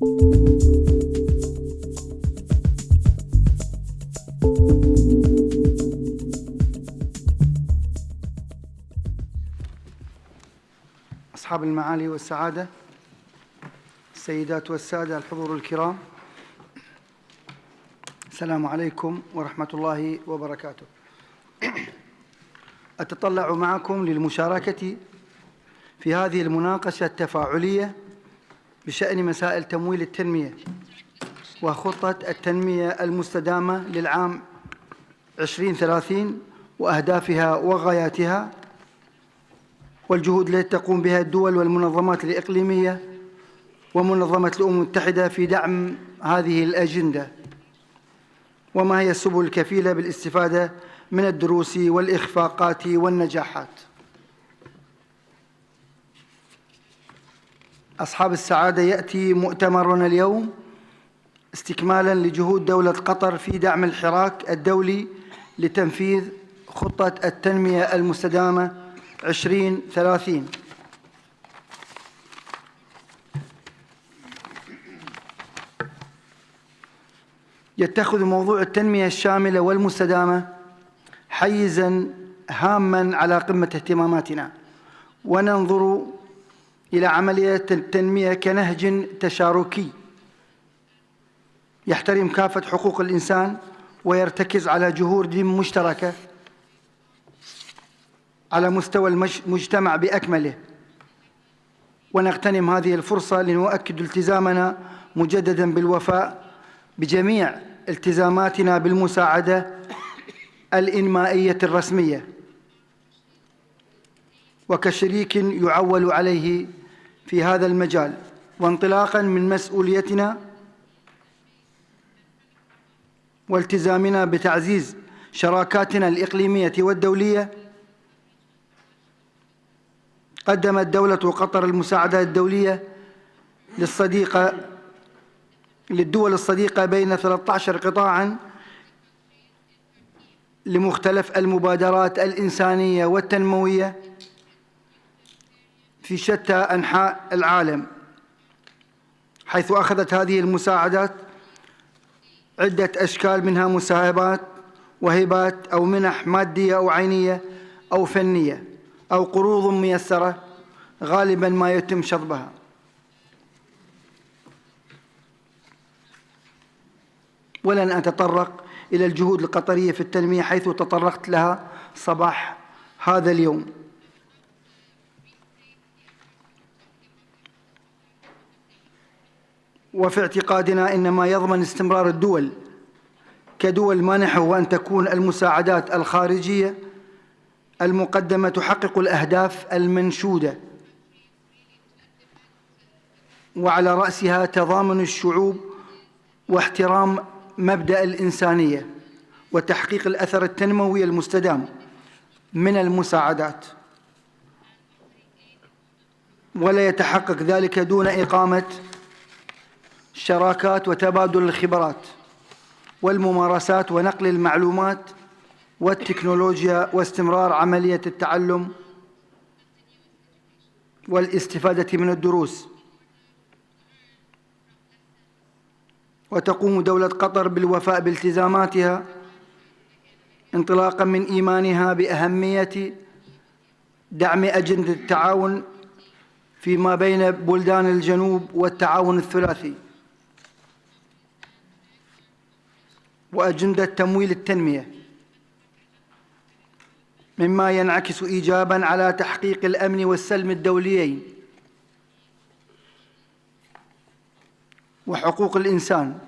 أصحاب المعالي والسعادة، السيدات والسادة، الحضور الكرام، السلام عليكم ورحمة الله وبركاته. أتطلع معكم للمشاركة في هذه المناقشة التفاعلية بشأن مسائل تمويل التنمية وخطة التنمية المستدامة للعام 2030 وأهدافها وغاياتها والجهود التي تقوم بها الدول والمنظمات الإقليمية ومنظمة الأمم المتحدة في دعم هذه الأجندة، وما هي السبل الكفيلة بالاستفادة من الدروس والإخفاقات والنجاحات. أصحاب السعادة، يأتي مؤتمرنا اليوم استكمالاً لجهود دولة قطر في دعم الحراك الدولي لتنفيذ خطة التنمية المستدامة 2030. يتخذ موضوع التنمية الشاملة والمستدامة حيزاً هاماً على قمة اهتماماتنا، وننظر إلى عملية التنمية كنهج تشاركي يحترم كافة حقوق الإنسان ويرتكز على جهود مشتركة على مستوى المجتمع بأكمله. ونغتنم هذه الفرصة لنؤكد التزامنا مجدداً بالوفاء بجميع التزاماتنا بالمساعدة الإنمائية الرسمية وكشريك يعول عليه في هذا المجال، وانطلاقاً من مسؤوليتنا والتزامنا بتعزيز شراكاتنا الإقليمية والدولية. قدمت دولة قطر المساعدة الدولية للدول الصديقة بين 13 قطاعاً لمختلف المبادرات الإنسانية والتنموية في شتى أنحاء العالم، حيث أخذت هذه المساعدات عدة أشكال، منها مساهمات وهبات أو منح مادية أو عينية أو فنية أو قروض ميسرة، غالباً ما يتم شطبها. ولن أتطرق إلى الجهود القطرية في التنمية حيث تطرقت لها صباح هذا اليوم. وفي اعتقادنا إن ما يضمن استمرار الدول كدول مانحة هو أن تكون المساعدات الخارجية المقدمة تحقق الأهداف المنشودة، وعلى رأسها تضامن الشعوب واحترام مبدأ الإنسانية وتحقيق الأثر التنموي المستدام من المساعدات، ولا يتحقق ذلك دون إقامة شراكات وتبادل الخبرات والممارسات ونقل المعلومات والتكنولوجيا واستمرار عملية التعلم والاستفادة من الدروس. وتقوم دولة قطر بالوفاء بالتزاماتها انطلاقاً من إيمانها بأهمية دعم أجندة التعاون فيما بين بلدان الجنوب والتعاون الثلاثي، وأجندة تمويل التنمية، مما ينعكس إيجاباً على تحقيق الأمن والسلم الدوليين وحقوق الإنسان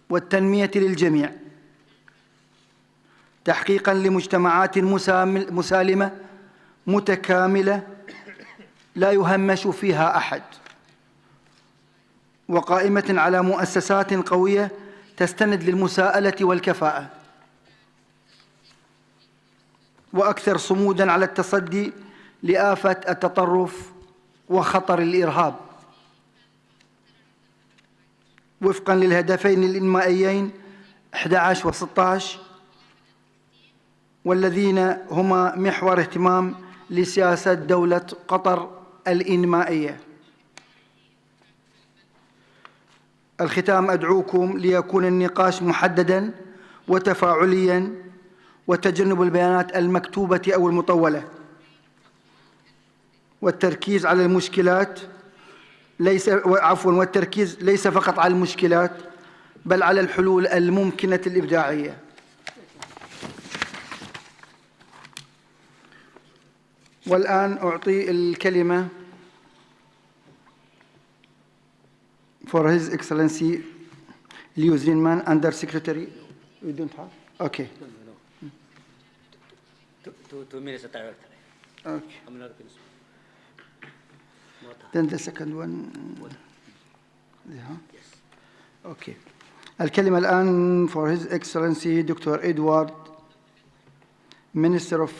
والتنمية للجميع، تحقيقاً لمجتمعات مسالمة متكاملة لا يهمش فيها أحد، وقائمة على مؤسسات قوية تستند للمساءلة والكفاءة، وأكثر صموداً على التصدي لآفة التطرف وخطر الإرهاب، وفقاً للهدفين الإنمائيين 11 و16، والذين هما محور اهتمام لسياسة دولة قطر الإنمائية. الختام أدعوكم ليكون النقاش محدداً وتفاعلياً وتجنب البيانات المكتوبة أو المطولة، والتركيز على المشكلات والتركيز ليس فقط على المشكلات بل على الحلول الممكنة الإبداعية. والآن أعطي الكلمة for His Excellency Liu Zinman, Under Secretary. We don't have? Okay. No. 2 minutes directly. Okay. I'm not going to. Then the second one. Yeah. Yes. Okay. الكلمة الآن for His Excellency Dr. Edward, Minister of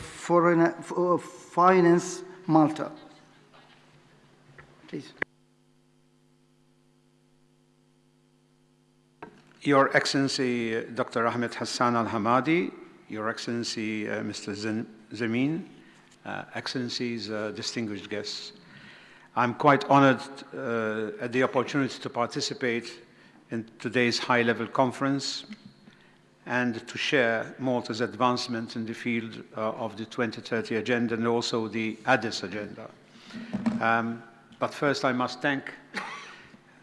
Finance, Malta. Please. Your Excellency Dr. Ahmed Hassan Al-Hamadi, Your Excellency Mr. Zamin, Excellencies, distinguished guests. I'm quite honored at the opportunity to participate in today's high-level conference and to share Malta's advancement in the field of the 2030 agenda and also the Addis agenda. But first I must thank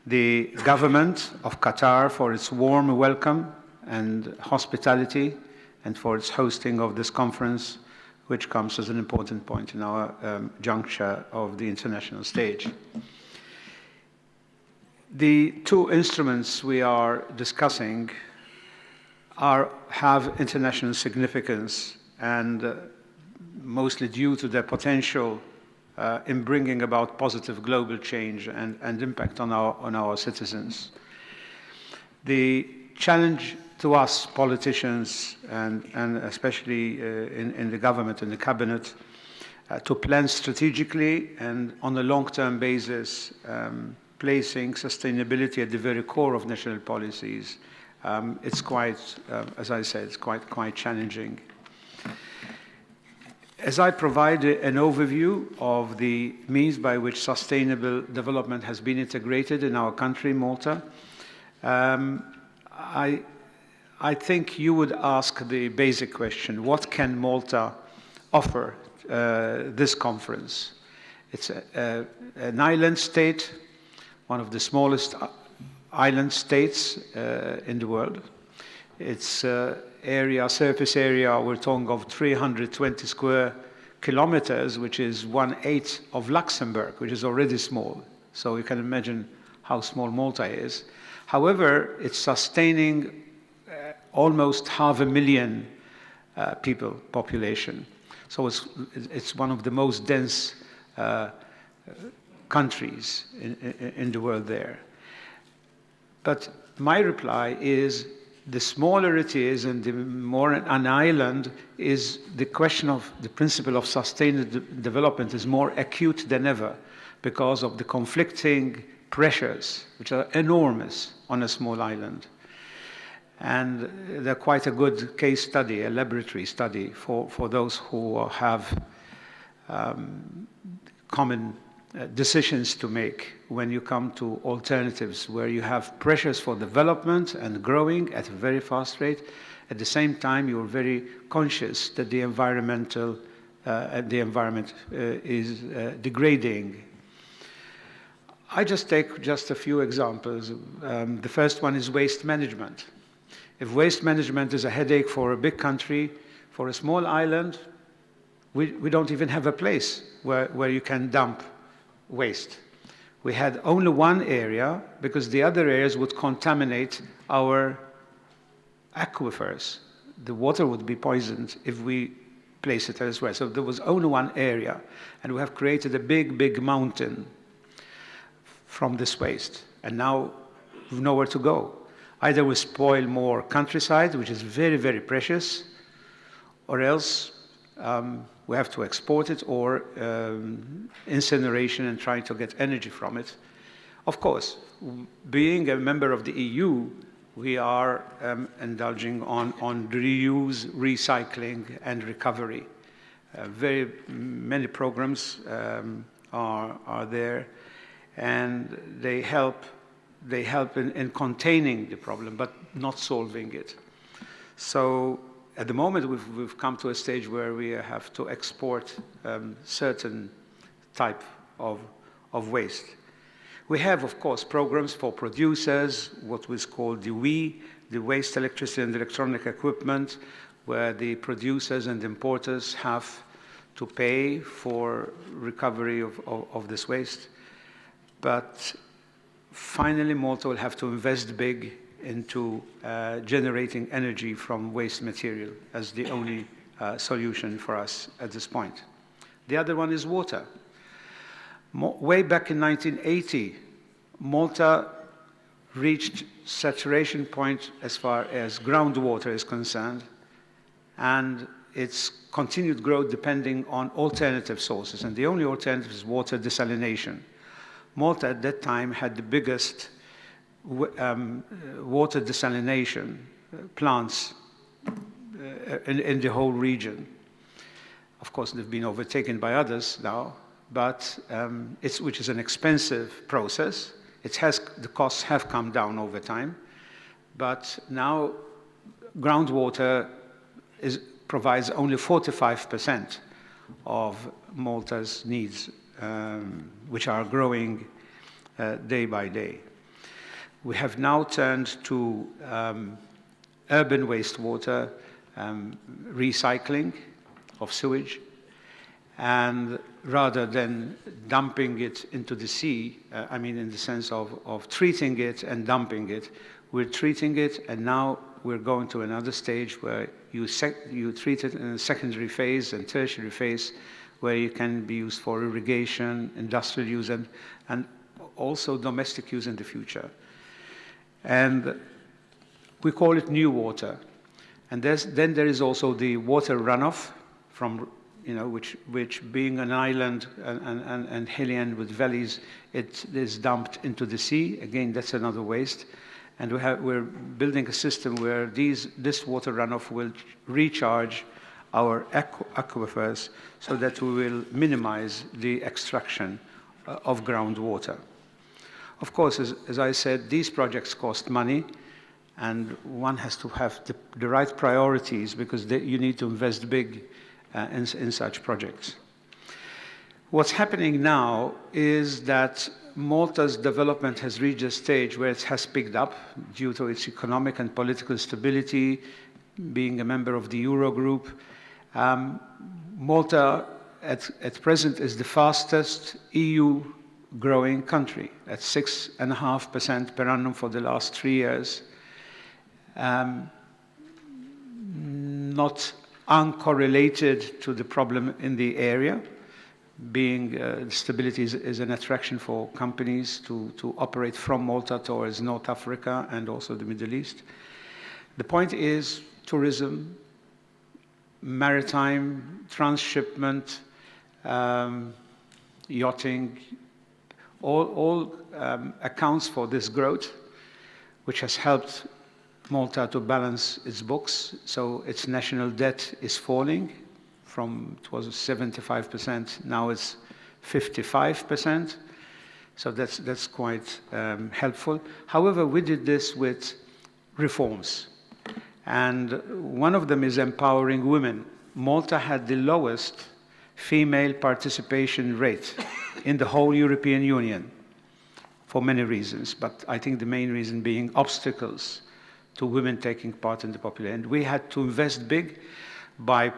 the government of Qatar for its warm welcome and hospitality and for its hosting of this conference, which comes as an important point in our juncture of the international stage. The 2 instruments we are discussing have international significance and mostly due to their potential in bringing about positive global change and impact on our citizens. The challenge to us politicians and especially in the government and the cabinet to plan strategically and on a long-term basis, placing sustainability at the very core of national policies. It's quite, as I said, it's quite challenging. As I provide an overview of the means by which sustainable development has been integrated in our country, Malta, I think you would ask the basic question: what can Malta offer this conference? It's an island state, one of the smallest island states in the world. Its surface area, we're talking of 320 square kilometers, which is 1/8 of Luxembourg, which is already small. So you can imagine how small Malta is. However, it's sustaining almost 500,000 people population. So it's one of the most dense countries in the world there. But my reply is, the smaller it is and the more an island is, the question of the principle of sustainable development is more acute than ever because of the conflicting pressures, which are enormous on a small island. And they're quite a good case study, a laboratory study for those who have common decisions to make when you come to alternatives where you have pressures for development and growing at a very fast rate. At the same time, you're very conscious that the environment is degrading. I just take just a few examples. The first one is waste management. If waste management is a headache for a big country, for a small island, we don't even have a place where you can dump waste. We had only one area because the other areas would contaminate our aquifers. The water would be poisoned if we place it elsewhere. So there was only one area, and we have created a big mountain from this waste. And now we've nowhere to go. Either we spoil more countryside, which is very precious, or else we have to export it, or incineration and trying to get energy from it. Of course, being a member of the EU, we are indulging on reuse, recycling, and recovery. Very many programs are there, and they help they help in containing the problem, but not solving it. So at the moment, we've come to a stage where we have to export certain type of waste. We have, of course, programs for producers, what was called the WEEE, the Waste, Electricity and Electronic Equipment, where the producers and importers have to pay for recovery of this waste. But finally, Malta will have to invest big into generating energy from waste material as the only solution for us at this point. The other one is water. Way back in 1980, Malta reached saturation point as far as groundwater is concerned, and its continued growth depending on alternative sources, and the only alternative is water desalination. Malta at that time had the biggest water desalination plants in the whole region. Of course, they've been overtaken by others now, but which is an expensive process. The costs have come down over time, but now groundwater provides only 45% of Malta's needs, which are growing day by day. We have now turned to urban wastewater, recycling of sewage, and rather than dumping it into the sea, I mean in the sense of treating it and dumping it, we're treating it, and now we're going to another stage where you treat it in a secondary phase and tertiary phase, where it can be used for irrigation, industrial use, and also domestic use in the future. And we call it new water. And then there is also the water runoff from, which being an island and hilly with valleys, it is dumped into the sea. Again, that's another waste. And we're building a system where this water runoff will recharge our aquifers so that we will minimize the extraction of groundwater. Of course, as I said, these projects cost money, and one has to have the right priorities because you need to invest big in such projects. What's happening now is that Malta's development has reached a stage where it has picked up due to its economic and political stability, being a member of the Eurogroup. Malta, at present, is the fastest EU growing country at 6.5% per annum for the last 3 years. Not uncorrelated to the problem in the area, being stability is an attraction for companies to operate from Malta towards North Africa and also the Middle East. The point is tourism, maritime, transshipment, yachting, all accounts for this growth, which has helped Malta to balance its books. So its national debt is falling from, it was 75%, now it's 55%. So that's quite helpful. However, we did this with reforms. And one of them is empowering women. Malta had the lowest female participation rate in the whole European Union for many reasons, but I think the main reason being obstacles to women taking part in the population. And we had to invest big by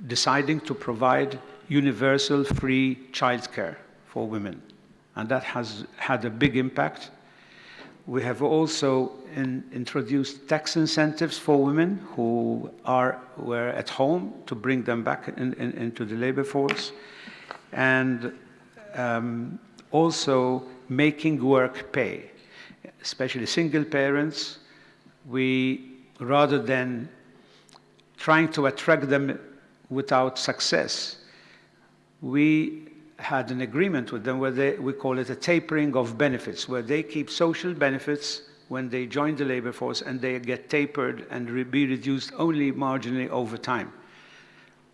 deciding to provide universal free childcare for women. And that has had a big impact. We have also introduced tax incentives for women who were at home to bring them back into the labor force. And also making work pay, especially single parents. We, rather than trying to attract them without success, we had an agreement with them where we call it a tapering of benefits, where they keep social benefits when they join the labor force and they get tapered and be reduced only marginally over time.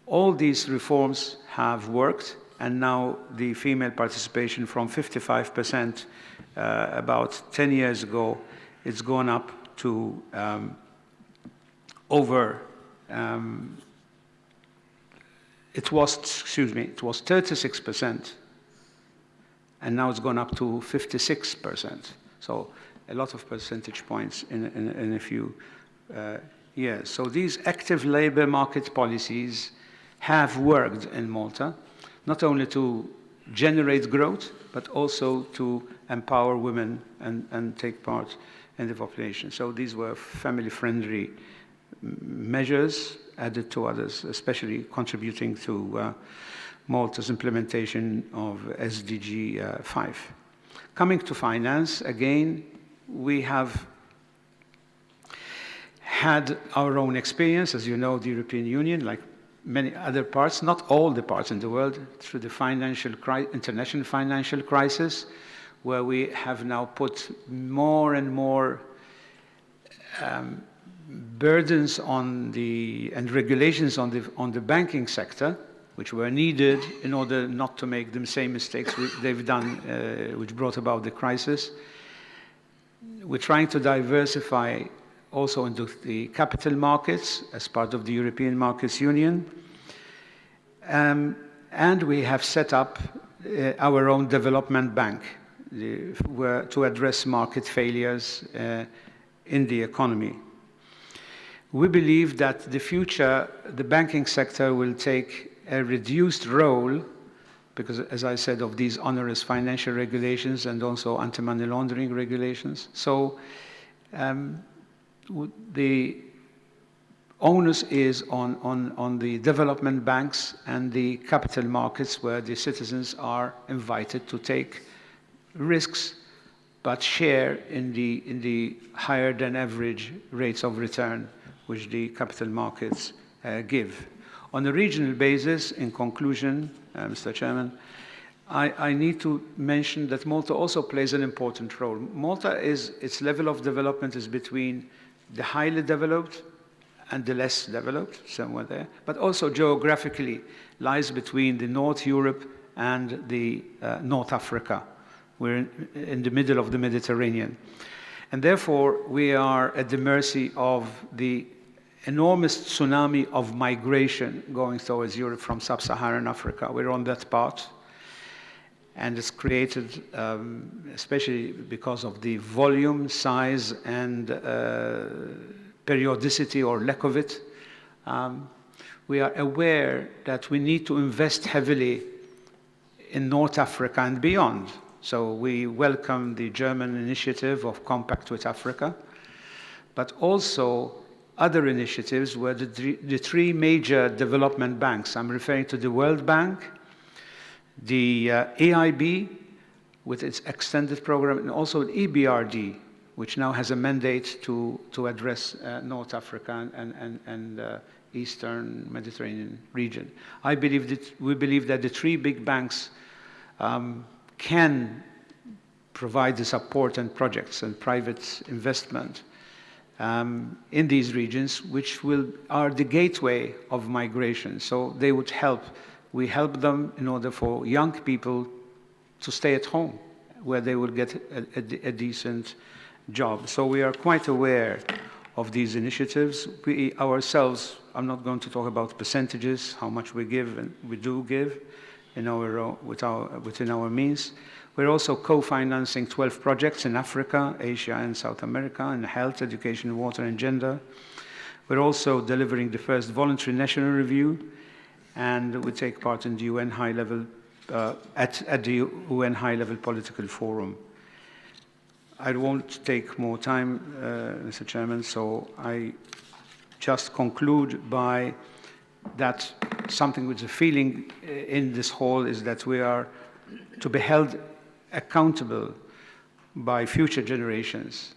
All these reforms have worked, and now the female participation from 55% about 10 years ago, it's gone up to it was 36%, and now it's gone up to 56%. So a lot of percentage points in a few years. So these active labor market policies have worked in Malta, not only to generate growth, but also to empower women and take part in the population. So these were family-friendly measures added to others, especially contributing to Malta's implementation of SDG 5. Coming to finance, again, we have had our own experience. As you know, the European Union, like many other parts, not all the parts in the world, through the international financial crisis, where we have now put more and more burdens on and regulations on the banking sector, which were needed in order not to make the same mistakes they've done, which brought about the crisis. We're trying to diversify also into the capital markets as part of the European Markets Union. And we have set up our own development bank to address market failures in the economy. We believe that the future, the banking sector will take a reduced role because, as I said, of these onerous financial regulations and also anti-money laundering regulations. So the onus is on the development banks and the capital markets, where the citizens are invited to take risks but share in the higher than average rates of return which the capital markets give. On a regional basis, in conclusion, Mr. Chairman, I need to mention that Malta also plays an important role. Malta its level of development is between the highly developed and the less developed, somewhere there, but also geographically lies between the North Europe and the North Africa. We're in the middle of the Mediterranean. And therefore, we are at the mercy of the enormous tsunami of migration going towards Europe from sub-Saharan Africa. We're on that path. And it's created, especially because of the volume, size, and periodicity or lack of it. We are aware that we need to invest heavily in North Africa and beyond. So we welcome the German initiative of Compact with Africa, but also other initiatives where the three major development banks, I'm referring to the World Bank, the AIB with its extended program, and also the EBRD, which now has a mandate to address North Africa and Eastern Mediterranean region. We believe that the three big banks can provide the support and projects and private investment in these regions, which are the gateway of migration. So they would help. We help them in order for young people to stay at home, where they will get a decent job. So we are quite aware of these initiatives. We ourselves, I'm not going to talk about percentages, how much we give, and we do give within our means. We're also co-financing 12 projects in Africa, Asia, and South America in health, education, water, and gender. We're also delivering the first voluntary national review, and we take part in the UN high-level at the UN high-level political forum. I won't take more time, Mr. Chairman, so I just conclude by that something which is a feeling in this hall is that we are to be held accountable by future generations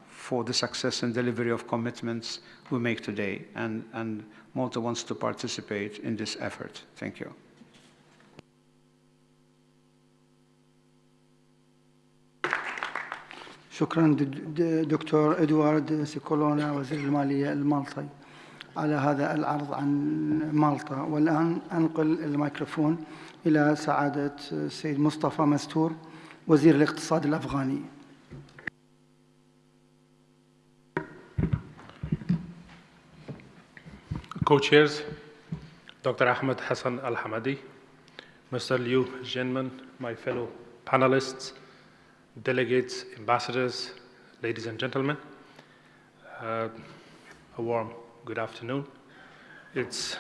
for the success and delivery of commitments we make today, and Malta wants to participate in this effort. Thank you. شكرا دكتور إدوارد سيكولونا وزير المالية المالطي على هذا العرض عن مالطا. والآن أنقل الميكروفون إلى سعادة السيد مصطفى مستور وزير الاقتصاد الأفغاني. Co-chairs, Dr. Ahmed Hassan Al-Hamadi, Mr. Liu Zhenman, my fellow panelists, delegates, ambassadors, ladies and gentlemen, a warm good afternoon. It's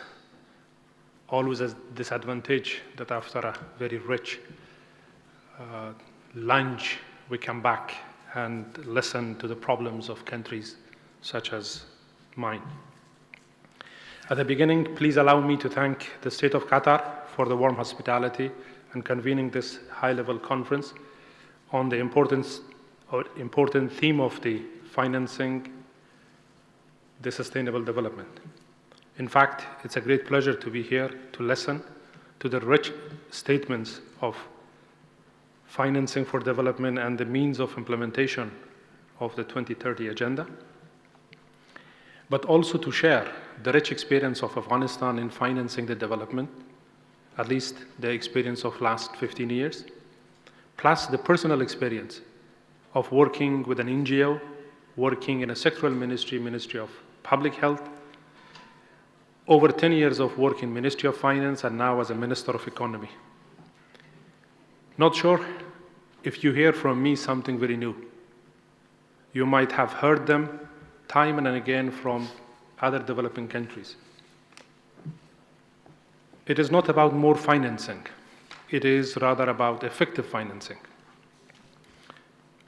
always a disadvantage that after a very rich lunch, we come back and listen to the problems of countries such as mine. At the beginning, please allow me to thank the State of Qatar for the warm hospitality and convening this high-level conference on the important theme of the financing the sustainable development. In fact, it's a great pleasure to be here to listen to the rich statements of financing for development and the means of implementation of the 2030 Agenda, but also to share the rich experience of Afghanistan in financing the development, at least the experience of last 15 years, plus the personal experience of working with an NGO, working in a sectoral ministry, Ministry of Public Health, over 10 years of work in Ministry of Finance, and now as a Minister of Economy. Not sure if you hear from me something very new. You might have heard them time and again from other developing countries. It is not about more financing. It is rather about effective financing.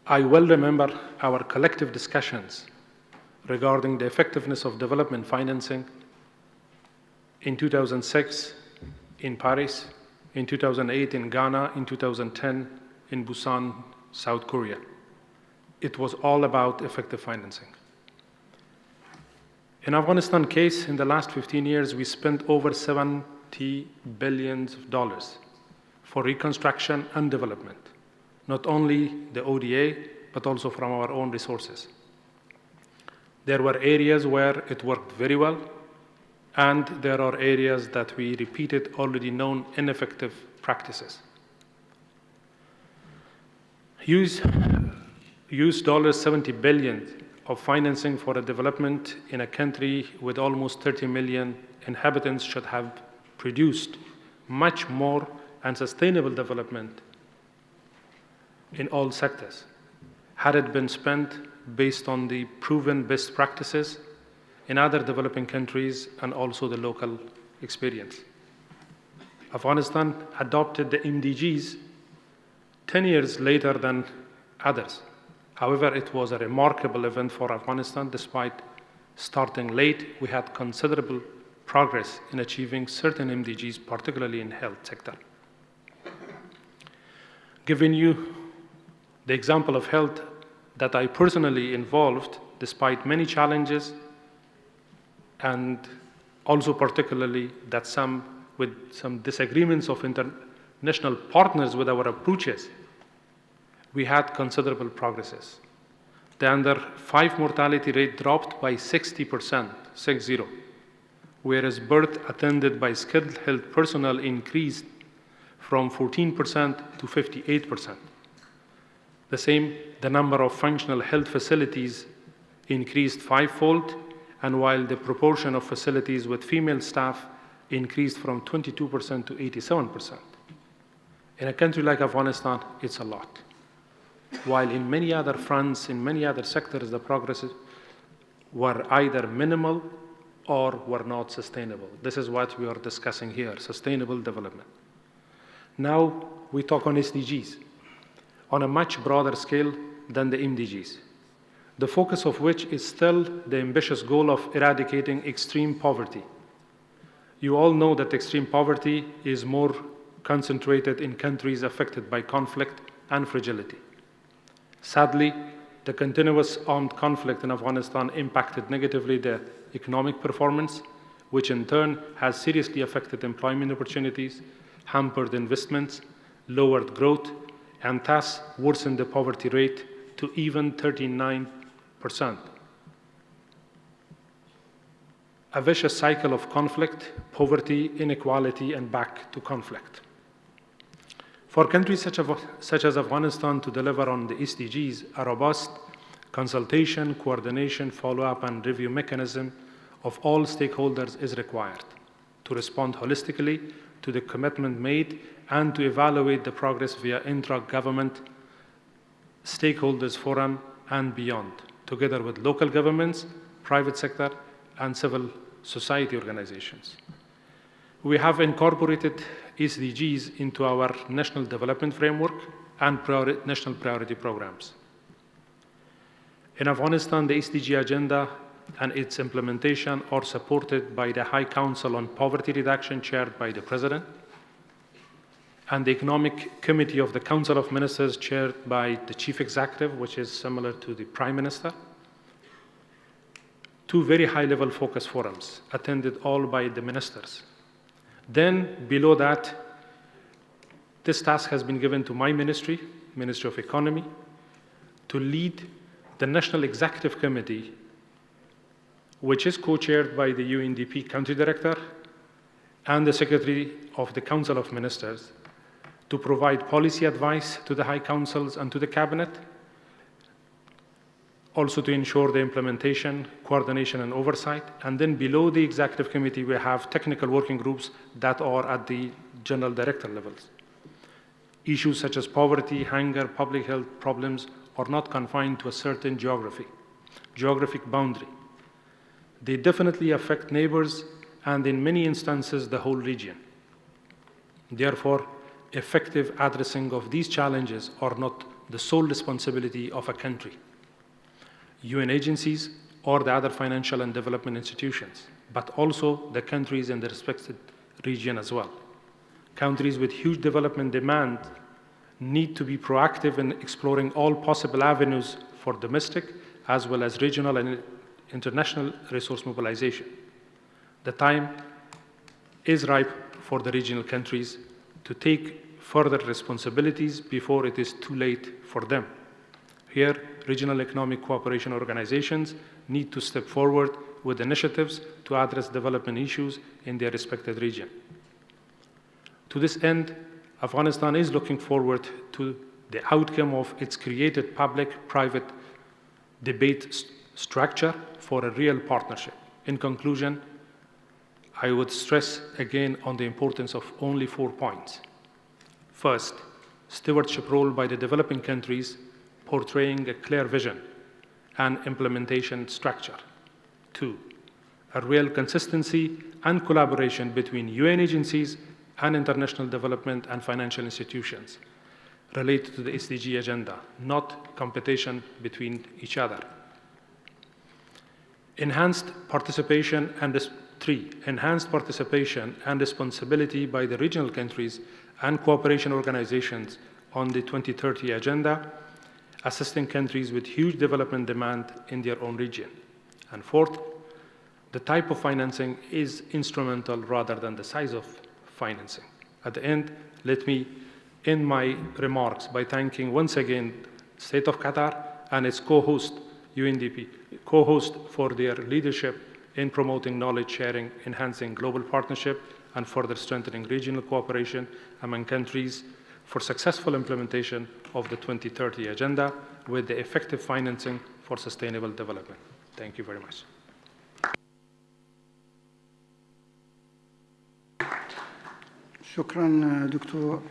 I well remember our collective discussions regarding the effectiveness of development financing in 2006 in Paris, in 2008 in Ghana, in 2010 in Busan, South Korea. It was all about effective financing. In Afghanistan case, in the last 15 years, we spent over $70 billion for reconstruction and development, not only the ODA, but also from our own resources. There were areas where it worked very well, and there are areas that we repeated already known ineffective practices. Use $70 billion of financing for a development in a country with almost 30 million inhabitants should have produced much more and sustainable development in all sectors, had it been spent based on the proven best practices in other developing countries and also the local experience. Afghanistan adopted the MDGs 10 years later than others. However, it was a remarkable event for Afghanistan. Despite starting late, we had considerable progress in achieving certain MDGs, particularly in health sector. Giving you the example of health that I personally involved, despite many challenges, and also particularly that with some disagreements of international partners with our approaches, we had considerable progresses. The under 5 mortality rate dropped by 60%, 60, whereas birth attended by skilled health personnel increased from 14% to 58%. The same, the number of functional health facilities increased 5-fold, and while the proportion of facilities with female staff increased from 22% to 87%. In a country like Afghanistan, it's a lot. While in many other fronts, in many other sectors, the progresses were either minimal or were not sustainable. This is what we are discussing here, sustainable development. Now we talk on SDGs on a much broader scale than the MDGs, the focus of which is still the ambitious goal of eradicating extreme poverty. You all know that extreme poverty is more concentrated in countries affected by conflict and fragility. Sadly, the continuous armed conflict in Afghanistan impacted negatively the economic performance, which in turn has seriously affected employment opportunities, hampered investments, lowered growth, and thus worsened the poverty rate to even 39%. A vicious cycle of conflict, poverty, inequality, and back to conflict. For countries such as Afghanistan to deliver on the SDGs, a robust consultation, coordination, follow-up, and review mechanism of all stakeholders is required to respond holistically to the commitment made and to evaluate the progress via intra-government stakeholders forum and beyond, together with local governments, private sector, and civil society organizations. We have incorporated SDGs into our national development framework and national priority programs. In Afghanistan, the SDG agenda and its implementation are supported by the High Council on Poverty Reduction, chaired by the President, and the Economic Committee of the Council of Ministers, chaired by the Chief Executive, which is similar to the Prime Minister. Two very high-level focus forums, attended all by the ministers. Then, below that, this task has been given to my ministry, Ministry of Economy, to lead the National Executive Committee, which is co-chaired by the UNDP Country Director and the Secretary of the Council of Ministers, to provide policy advice to the High Councils and to the Cabinet, also to ensure the implementation, coordination, and oversight. And then below the Executive Committee, we have technical working groups that are at the General Director levels. Issues such as poverty, hunger, public health problems are not confined to a certain geographic boundary. They definitely affect neighbors and, in many instances, the whole region. Therefore, effective addressing of these challenges are not the sole responsibility of a country, UN agencies, or the other financial and development institutions, but also the countries in the respected region as well. Countries with huge development demand need to be proactive in exploring all possible avenues for domestic as well as regional and international resource mobilization. The time is ripe for the regional countries to take further responsibilities before it is too late for them. Here, regional economic cooperation organizations need to step forward with initiatives to address development issues in their respected region. To this end, Afghanistan is looking forward to the outcome of its created public-private debate structure for a real partnership. In conclusion, I would stress again on the importance of only 4 points. First, stewardship role by the developing countries, portraying a clear vision and implementation structure. 2, a real consistency and collaboration between UN agencies and international development and financial institutions related to the SDG agenda, not competition between each other. Enhanced participation and responsibility by the regional countries and cooperation organizations on the 2030 agenda, assisting countries with huge development demand in their own region. And fourth, the type of financing is instrumental rather than the size of financing. At the end, let me end my remarks by thanking once again the State of Qatar and its co-host, UNDP, for their leadership in promoting knowledge sharing, enhancing global partnership, and further strengthening regional cooperation among countries for successful implementation of the 2030 agenda with the effective financing for sustainable development. Thank you very much. شكرا دكتور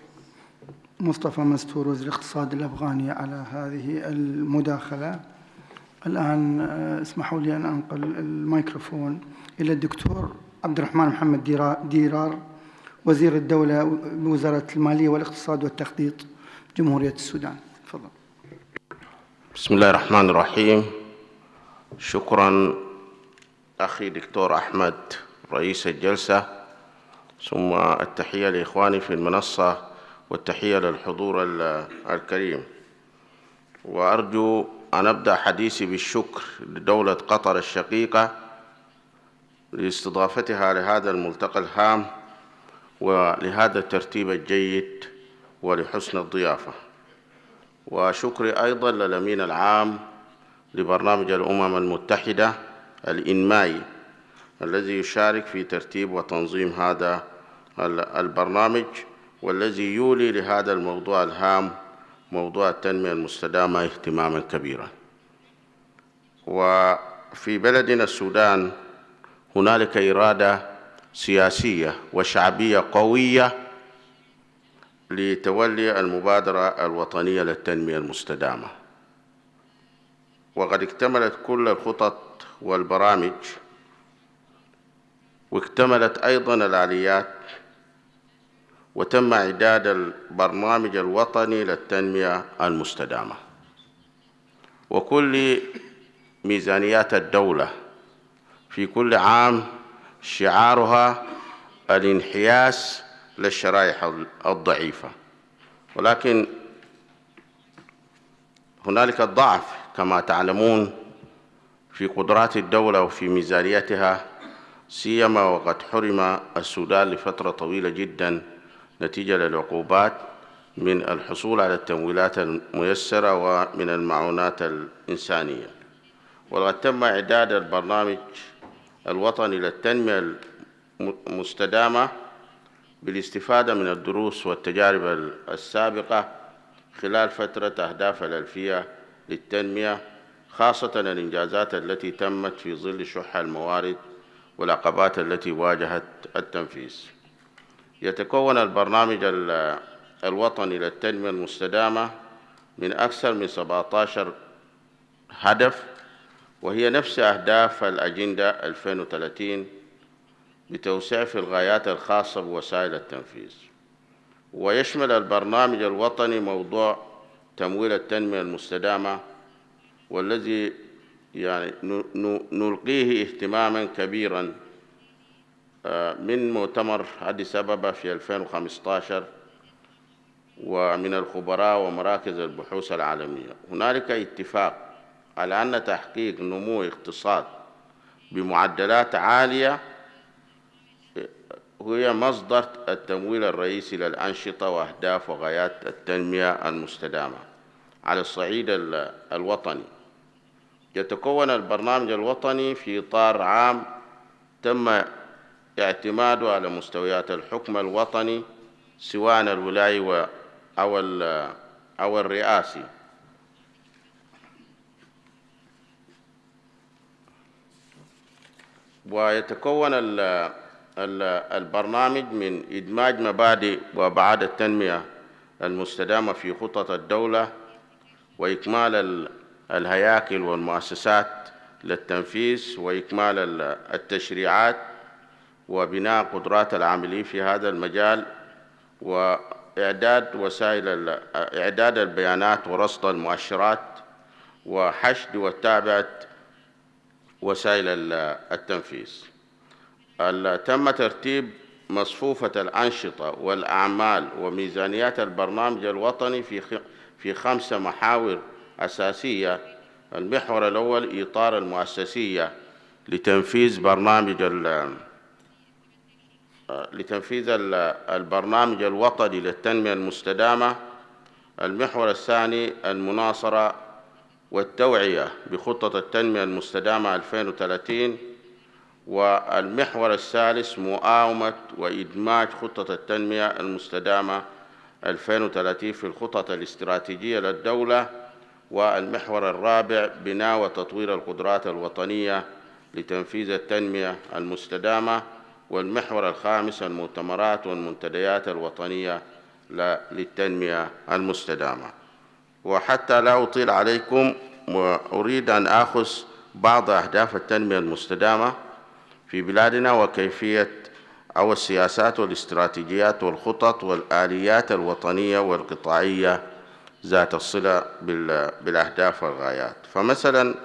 مصطفى مستور وزير الاقتصاد الأفغاني على هذه المداخلة. الآن اسمحوا لي أن أنقل الميكروفون إلى الدكتور عبد الرحمن محمد ديرار وزير الدولة بوزارة المالية والاقتصاد والتخطيط جمهورية السودان. تفضل. بسم الله الرحمن الرحيم. شكرا أخي دكتور أحمد رئيس الجلسة، ثم التحية لإخواني في المنصة والتحية للحضور الكريم. وأرجو أن أبدأ حديثي بالشكر لدولة قطر الشقيقة لاستضافتها لهذا الملتقى الهام ولهذا الترتيب الجيد ولحسن الضيافة. وشكري أيضا للأمين العام لبرنامج الأمم المتحدة الإنمائي الذي يشارك في ترتيب وتنظيم هذا البرنامج، والذي يولي لهذا الموضوع الهام موضوع التنمية المستدامة اهتماماً كبيراً. وفي بلدنا السودان هنالك إرادة سياسية وشعبية قوية لتولي المبادرة الوطنية للتنمية المستدامة، وقد اكتملت كل الخطط والبرامج، واكتملت أيضاً الآليات، وتم إعداد البرنامج الوطني للتنمية المستدامة. وكل ميزانيات الدولة في كل عام شعارها الانحياز للشرائح الضعيفة، ولكن هنالك ضعف كما تعلمون في قدرات الدولة وفي ميزانيتها، سيما وقد حرم السودان لفترة طويلة جداً نتيجة للعقوبات من الحصول على التمويلات الميسرة ومن المعونات الإنسانية. وقد تم إعداد البرنامج الوطني للتنمية المستدامة بالاستفادة من الدروس والتجارب السابقة خلال فترة أهداف الألفية للتنمية، خاصة الإنجازات التي تمت في ظل شح الموارد والعقبات التي واجهت التنفيذ. يتكون البرنامج الوطني للتنمية المستدامة من أكثر من 17 هدف، وهي نفس أهداف الأجندة 2030 بتوسيع في الغايات الخاصة بوسائل التنفيذ. ويشمل البرنامج الوطني موضوع تمويل التنمية المستدامة، والذي نلقيه اهتماماً كبيراً من مؤتمر أديس أبابا في 2015 ومن الخبراء ومراكز البحوث العالمية. هنالك اتفاق على أن تحقيق نمو اقتصاد بمعدلات عالية هي مصدر التمويل الرئيسي للأنشطة وأهداف وغايات التنمية المستدامة على الصعيد الوطني. يتكون البرنامج الوطني في إطار عام تم اعتماده على مستويات الحكم الوطني سواء الولايي أو الرئاسي، ويتكون البرنامج من إدماج مبادئ وأبعاد التنمية المستدامة في خطط الدولة، وإكمال الهياكل والمؤسسات للتنفيذ، وإكمال التشريعات، وبناء قدرات العاملين في هذا المجال، وإعداد البيانات ورصد المؤشرات، وحشد وتابعة وسائل التنفيذ. تم ترتيب مصفوفة الأنشطة والأعمال وميزانيات البرنامج الوطني في 5 محاور أساسية. المحور الأول إطار المؤسسية لتنفيذ البرنامج الوطني للتنمية المستدامة. المحور الثاني المناصرة والتوعية بخطة التنمية المستدامة 2030. والمحور الثالث مقاومة وإدماج خطة التنمية المستدامة 2030 في الخطط الاستراتيجية للدولة. والمحور الرابع بناء وتطوير القدرات الوطنية لتنفيذ التنمية المستدامة. والمحور الخامس المؤتمرات والمنتديات الوطنية للتنمية المستدامة. وحتى لا أطيل عليكم، وأريد أن آخذ بعض أهداف التنمية المستدامة في بلادنا وكيفية أو السياسات والاستراتيجيات والخطط والآليات الوطنية والقطاعية ذات الصلة بالأهداف والغايات. فمثلا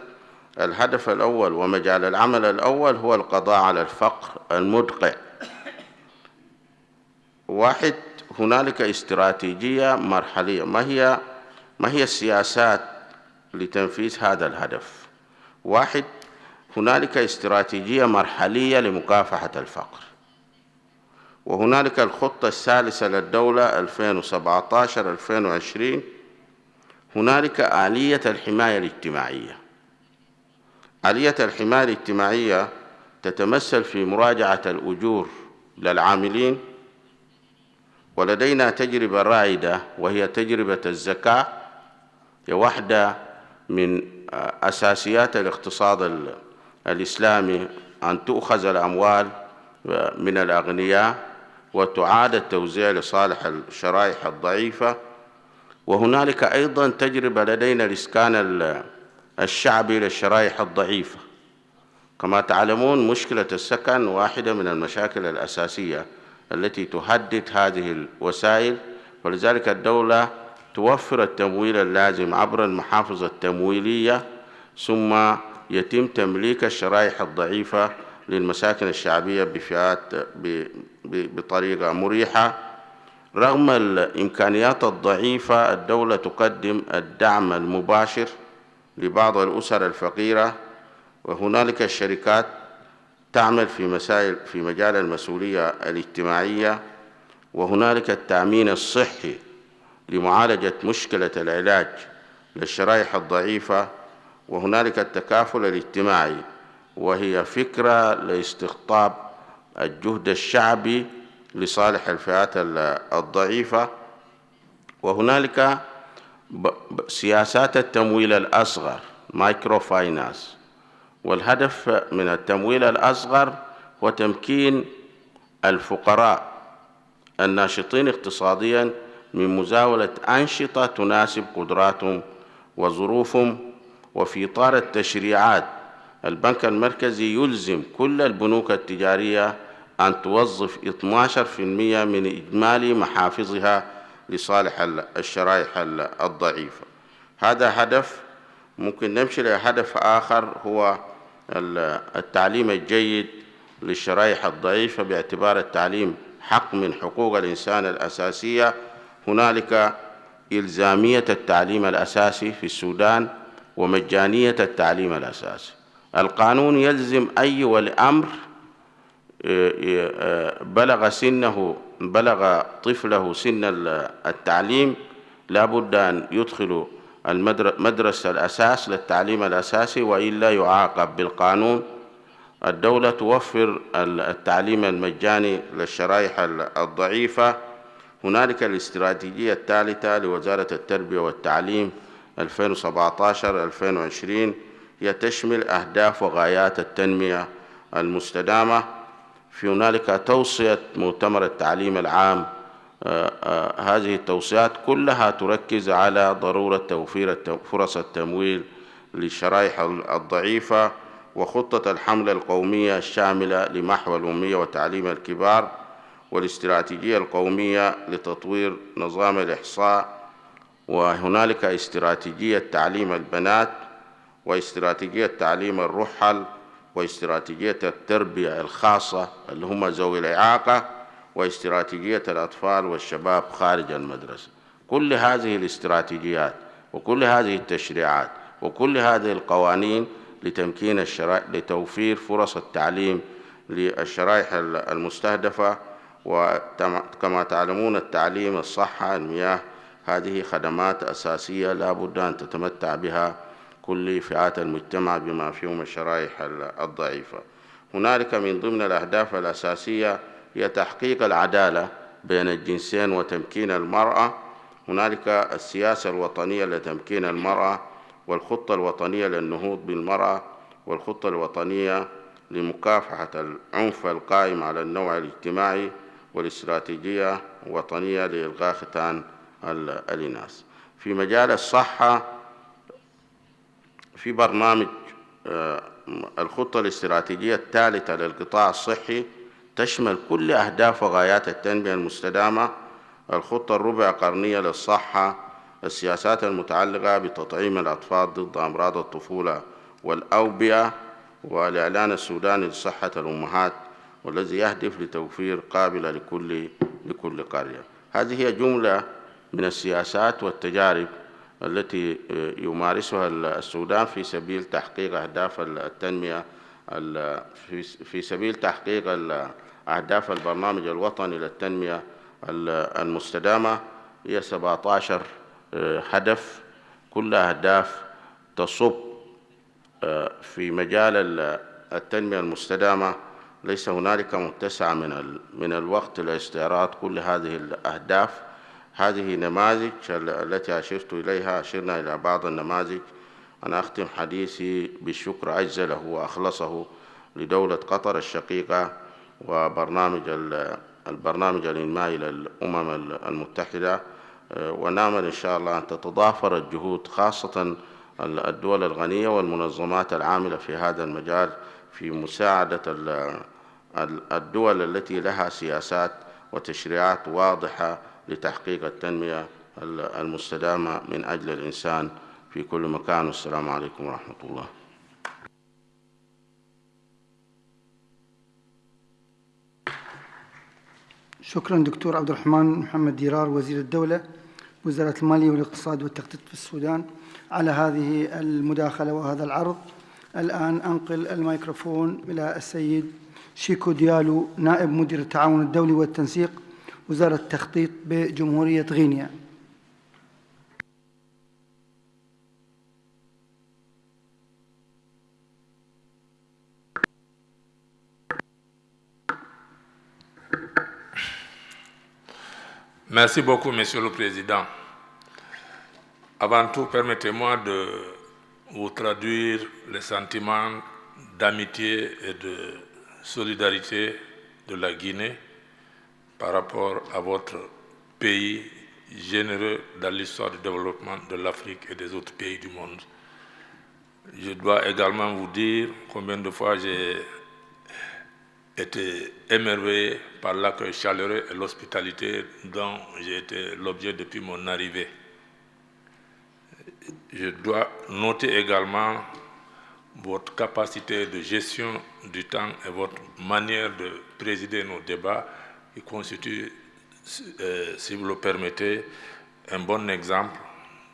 الهدف الأول ومجال العمل الأول هو القضاء على الفقر المدقع. 1. هنالك استراتيجية مرحلية. ما هي السياسات لتنفيذ هذا الهدف؟ 1. هنالك استراتيجية مرحلية لمكافحة الفقر، وهنالك الخطة الثالثة للدولة 2017-2020. هنالك آلية الحماية الاجتماعية. آلية الحماية الاجتماعية تتمثل في مراجعة الأجور للعاملين، ولدينا تجربة رائدة وهي تجربة الزكاة، هي واحدة من أساسيات الاقتصاد الإسلامي، أن تؤخذ الأموال من الأغنياء وتعاد التوزيع لصالح الشرائح الضعيفة. وهنالك أيضا تجربة لدينا الإسكان الشعبي للشرائح الضعيفة. كما تعلمون مشكلة السكن واحدة من المشاكل الأساسية التي تهدد هذه الوسائل، ولذلك الدولة توفر التمويل اللازم عبر المحافظ التمويلية، ثم يتم تمليك الشرائح الضعيفة للمساكن الشعبية بطريقة مريحة. رغم الإمكانيات الضعيفة، الدولة تقدم الدعم المباشر لبعض الأسر الفقيرة، وهنالك الشركات تعمل في مجال المسؤولية الاجتماعية، وهنالك التأمين الصحي لمعالجة مشكلة العلاج للشرائح الضعيفة، وهنالك التكافل الاجتماعي وهي فكرة لاستقطاب الجهد الشعبي لصالح الفئات الضعيفة، وهنالك سياسات التمويل الأصغر مايكرو فاينانس. والهدف من التمويل الأصغر هو تمكين الفقراء الناشطين اقتصادياً من مزاولة أنشطة تناسب قدراتهم وظروفهم. وفي إطار التشريعات، البنك المركزي يلزم كل البنوك التجارية أن توظف 12% من إجمالي محافظها لصالح الشرائح الضعيفة. هذا هدف. ممكن نمشي لهدف آخر، هو التعليم الجيد للشرائح الضعيفة، باعتبار التعليم حق من حقوق الإنسان الأساسية. هنالك إلزامية التعليم الأساسي في السودان ومجانية التعليم الأساسي. القانون يلزم أي ولي أمر بلغ طفله سن التعليم لا بد أن يدخل مدرسة الأساس للتعليم الأساسي، وإلا يعاقب بالقانون. الدولة توفر التعليم المجاني للشرائح الضعيفة. هنالك الاستراتيجية الثالثة لوزارة التربية والتعليم 2017-2020، هي تشمل أهداف وغايات التنمية المستدامة. في هنالك توصية مؤتمر التعليم العام. هذه التوصيات كلها تركز على ضرورة توفير فرص التمويل للشرائح الضعيفة، وخطة الحملة القومية الشاملة لمحو الأمية وتعليم الكبار، والاستراتيجية القومية لتطوير نظام الإحصاء، وهنالك استراتيجية تعليم البنات، واستراتيجية تعليم الرحل، واستراتيجية التربية الخاصة اللي هم ذوي الإعاقة، واستراتيجية الأطفال والشباب خارج المدرسة. كل هذه الاستراتيجيات وكل هذه التشريعات وكل هذه القوانين لتوفير فرص التعليم للشرائح المستهدفة. وكما تعلمون التعليم، الصحة، المياه، هذه خدمات أساسية لا بد أن تتمتع بها كل فئات المجتمع بما فيهم الشرائح الضعيفة. هنالك من ضمن الأهداف الأساسية هي تحقيق العدالة بين الجنسين وتمكين المرأة. هنالك السياسة الوطنية لتمكين المرأة، والخطة الوطنية للنهوض بالمرأة، والخطة الوطنية لمكافحة العنف القائم على النوع الاجتماعي، والاستراتيجية الوطنية لإلغاء ختان الإناث. في مجال الصحة، في برنامج الخطة الاستراتيجية الثالثة للقطاع الصحي تشمل كل أهداف وغايات التنمية المستدامة. الخطة الربع قرنية للصحة، السياسات المتعلقة بتطعيم الأطفال ضد أمراض الطفولة والأوبئة، والإعلان السوداني لصحة الأمهات، والذي يهدف لتوفير قابلة لكل قرية. هذه هي جملة من السياسات والتجارب التي يمارسها السودان في سبيل تحقيق أهداف التنمية، في سبيل تحقيق أهداف البرنامج الوطني للتنمية المستدامة. هي 17 هدف، كل أهداف تصب في مجال التنمية المستدامة ليس هنالك متسع من الوقت لاستعراض كل هذه الأهداف. هذه نماذج التي أشرت إليها، أشرنا إلى بعض النماذج. أنا أختم حديثي بالشكر أجزله وأخلصه لدولة قطر الشقيقة البرنامج الإنمائي للأمم المتحدة، ونأمل إن شاء الله أن تتضافر الجهود خاصة الدول الغنية والمنظمات العاملة في هذا المجال في مساعدة الدول التي لها سياسات وتشريعات واضحة لتحقيق التنمية المستدامة من أجل الإنسان في كل مكان. والسلام عليكم ورحمة الله. شكرا دكتور عبد الرحمن محمد ديرار وزير الدولة وزارة المالية والاقتصاد والتخطيط في السودان على هذه المداخلة وهذا العرض. الآن أنقل الميكروفون إلى السيد شيكو ديالو نائب مدير التعاون الدولي والتنسيق وزارة التخطيط بجمهورية غينيا. Merci beaucoup, Monsieur le Président. Avant tout, permettez-moi de vous traduire les sentiments d'amitié et de solidarité de la Guinée par rapport à votre pays généreux dans l'histoire du développement de l'Afrique et des autres pays du monde. Je dois également vous dire combien de fois j'ai été émerveillé par l'accueil chaleureux et l'hospitalité dont j'ai été l'objet depuis mon arrivée. Je dois noter également votre capacité de gestion du temps et votre manière de présider nos débats qui constitue, si vous le permettez, un bon exemple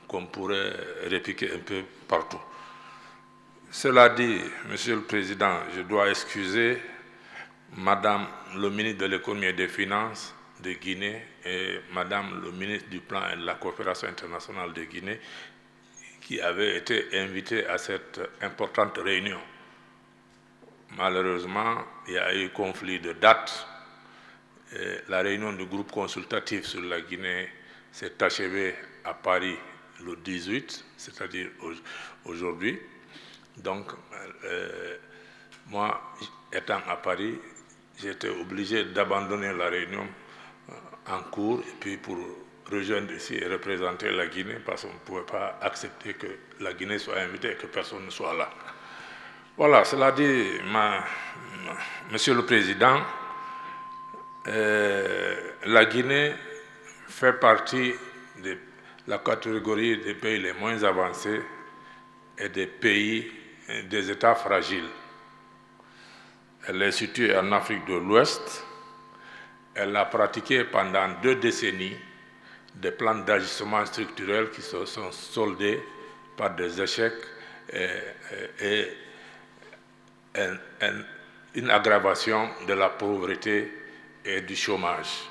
qu'on pourrait répliquer un peu partout. Cela dit, Monsieur le Président, je dois excuser Madame le ministre de l'Économie et des Finances de Guinée et Madame le ministre du Plan et de la Coopération internationale de Guinée qui avaient été invités à cette importante réunion. Malheureusement, il y a eu conflit de date. Et la réunion du groupe consultatif sur la Guinée s'est achevée à Paris le 18, c'est-à-dire aujourd'hui. Donc, moi, étant à Paris, j'ai été obligé d'abandonner la réunion en cours et puis pour rejoindre ici et représenter la Guinée parce qu'on ne pouvait pas accepter que la Guinée soit invitée et que personne ne soit là. Voilà, cela dit, Monsieur le Président, la Guinée fait partie de la catégorie des pays les moins avancés et des pays, des États fragiles. Elle est située en Afrique de l'Ouest. Elle a pratiqué pendant 2 décennies des plans d'ajustement structurel qui se sont soldés par des échecs et une aggravation de la pauvreté et du chômage.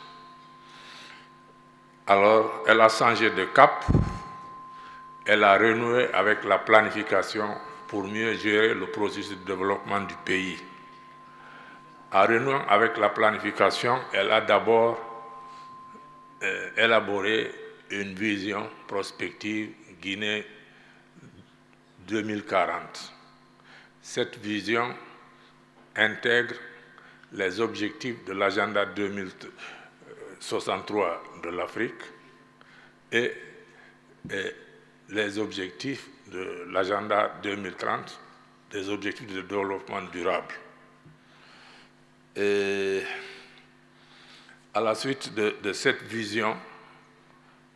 Alors, elle a changé de cap. Elle a renoué avec la planification pour mieux gérer le processus de développement du pays. En renouant avec la planification, elle a d'abord élaboré une vision prospective Guinée 2040. Cette vision intègre les objectifs de l'agenda 2063 de l'Afrique et les objectifs de l'agenda 2030, des objectifs de développement durable. Et à la suite de cette vision,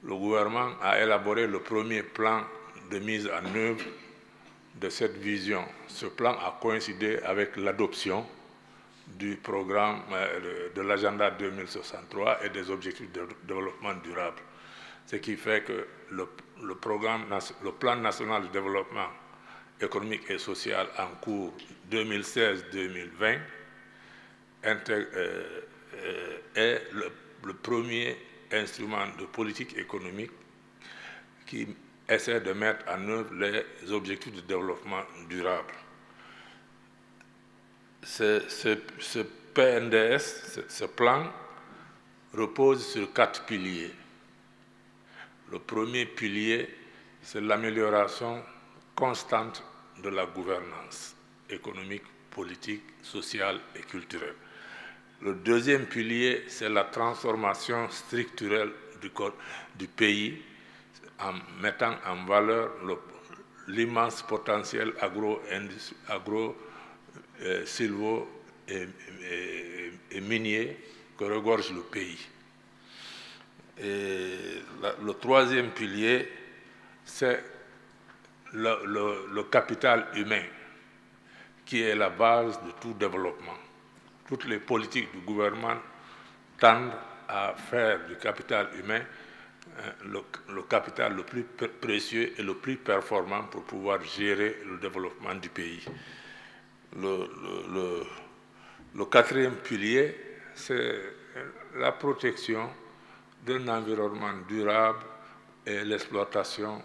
le gouvernement a élaboré le premier plan de mise en œuvre de cette vision. Ce plan a coïncidé avec l'adoption du programme de l'agenda 2063 et des objectifs de développement durable. Ce qui fait que le plan national de développement économique et social en cours 2016-2020 est le premier instrument de politique économique qui essaie de mettre en œuvre les objectifs de développement durable. Ce PNDS, ce plan, repose sur 4 piliers. Le premier pilier, c'est l'amélioration constante de la gouvernance économique, politique, sociale et culturelle. Le deuxième pilier, c'est la transformation structurelle du pays en mettant en valeur l'immense potentiel silvo et minier que regorge le pays. Et le troisième pilier, c'est le capital humain, qui est la base de tout développement. Toutes les politiques du gouvernement tendent à faire du capital humain le capital le plus précieux et le plus performant pour pouvoir gérer le développement du pays. Le quatrième pilier, c'est la protection d'un environnement durable et l'exploitation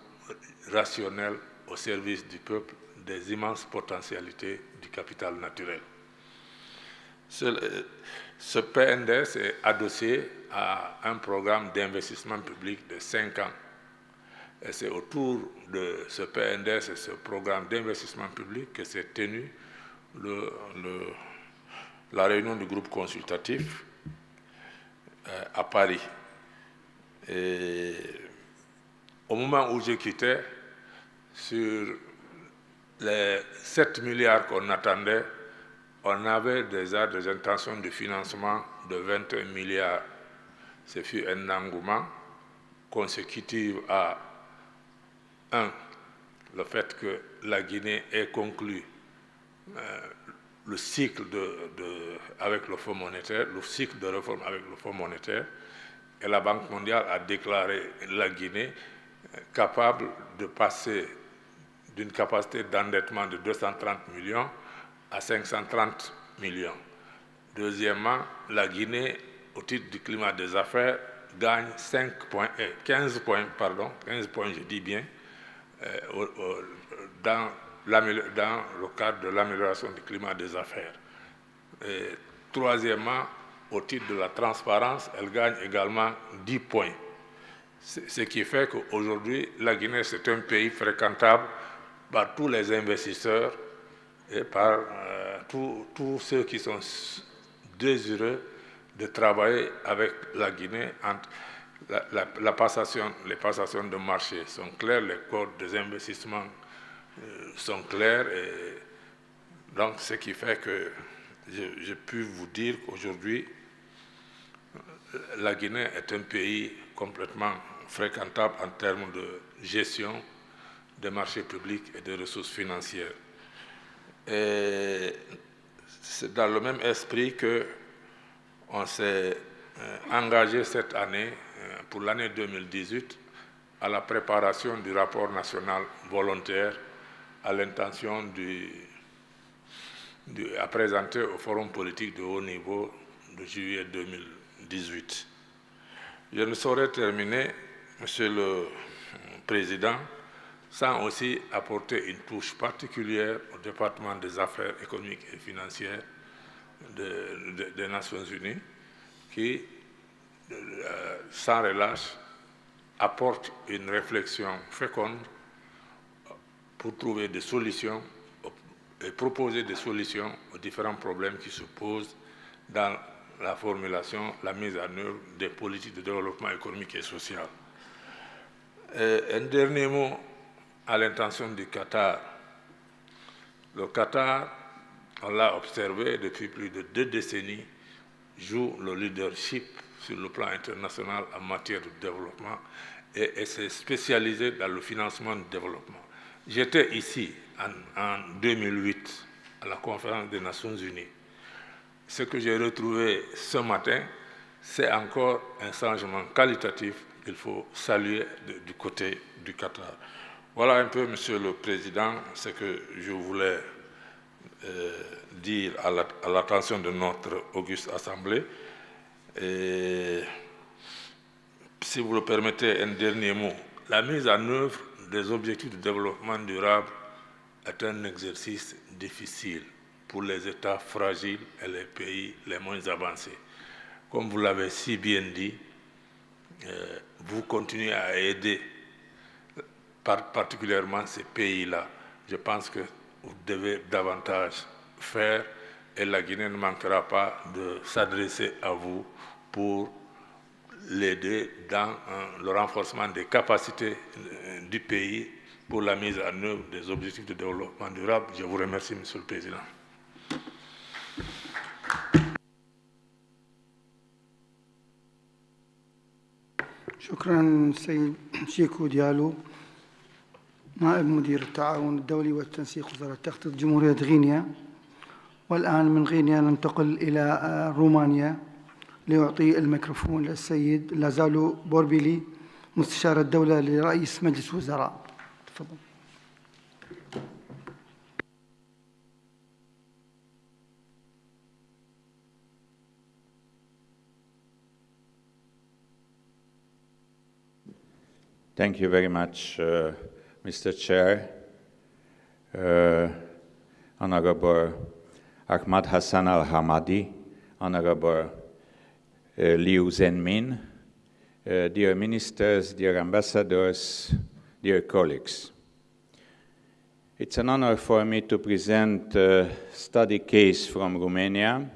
rationnelle au service du peuple des immenses potentialités du capital naturel. Ce PNDS est adossé à un programme d'investissement public de 5 ans. Et c'est autour de ce PNDS et ce programme d'investissement public que s'est tenue la réunion du groupe consultatif à Paris. Et au moment où je quittais, sur les 7 milliards qu'on attendait, on avait déjà des intentions de financement de 21 milliards. Ce fut un engouement consécutif à le fait que la Guinée ait conclu le cycle avec le Fonds monétaire, le cycle de réforme avec le Fonds monétaire, et la Banque mondiale a déclaré la Guinée capable de passer d'une capacité d'endettement de 230 millions à 530 millions. Deuxièmement, la Guinée, au titre du climat des affaires, gagne 15 points, je dis bien, dans le cadre de l'amélioration du climat des affaires. Et troisièmement, au titre de la transparence, elle gagne également 10 points. Ce qui fait qu'aujourd'hui, la Guinée, c'est un pays fréquentable par tous les investisseurs et par tous ceux qui sont désireux de travailler avec la Guinée. Les passations de marché sont claires, les codes des investissements sont clairs. Et donc, ce qui fait que j'ai pu vous dire qu'aujourd'hui, la Guinée est un pays complètement fréquentable en termes de gestion des marchés publics et des ressources financières. Et c'est dans le même esprit qu'on s'est engagé cette année, pour l'année 2018, à la préparation du rapport national volontaire à l'intention à présenter au Forum politique de haut niveau de juillet 2018. Je ne saurais terminer, Monsieur le Président, sans aussi apporter une touche particulière au département des affaires économiques et financières des Nations Unies, qui, sans relâche, apporte une réflexion féconde pour trouver des solutions et proposer des solutions aux différents problèmes qui se posent dans la formulation, la mise en œuvre des politiques de développement économique et social. Un dernier mot à l'intention du Qatar. Le Qatar, on l'a observé depuis plus de 2 décennies, joue le leadership sur le plan international en matière de développement et s'est spécialisé dans le financement du développement. J'étais ici en 2008 à la conférence des Nations Unies. Ce que j'ai retrouvé ce matin, c'est encore un changement qualitatif qu'il faut saluer du côté du Qatar. Voilà un peu, Monsieur le Président, ce que je voulais dire à l'attention de notre auguste Assemblée. Et si vous le permettez, un dernier mot. La mise en œuvre des objectifs de développement durable est un exercice difficile pour les États fragiles et les pays les moins avancés. Comme vous l'avez si bien dit, vous continuez à aider particulièrement ces pays-là. Je pense que vous devez davantage faire et la Guinée ne manquera pas de s'adresser à vous pour l'aider dans le renforcement des capacités du pays pour la mise en œuvre des objectifs de développement durable. Je vous remercie, Monsieur le Président. شكرا سيد شيكو ديالو نائب مدير التعاون الدولي والتنسيق وزارة التخطيط جمهورية غينيا. والآن من غينيا ننتقل إلى رومانيا ليعطي الميكروفون للسيد لازالو بوربيلي مستشار الدولة لرئيس مجلس وزراء. تفضل. Thank you very much, Mr. Chair. Honorable Ahmad Hassan Al-Hamadi, Honorable Liu Zhenmin, dear ministers, dear ambassadors, dear colleagues. It's an honor for me to present a study case from Romania.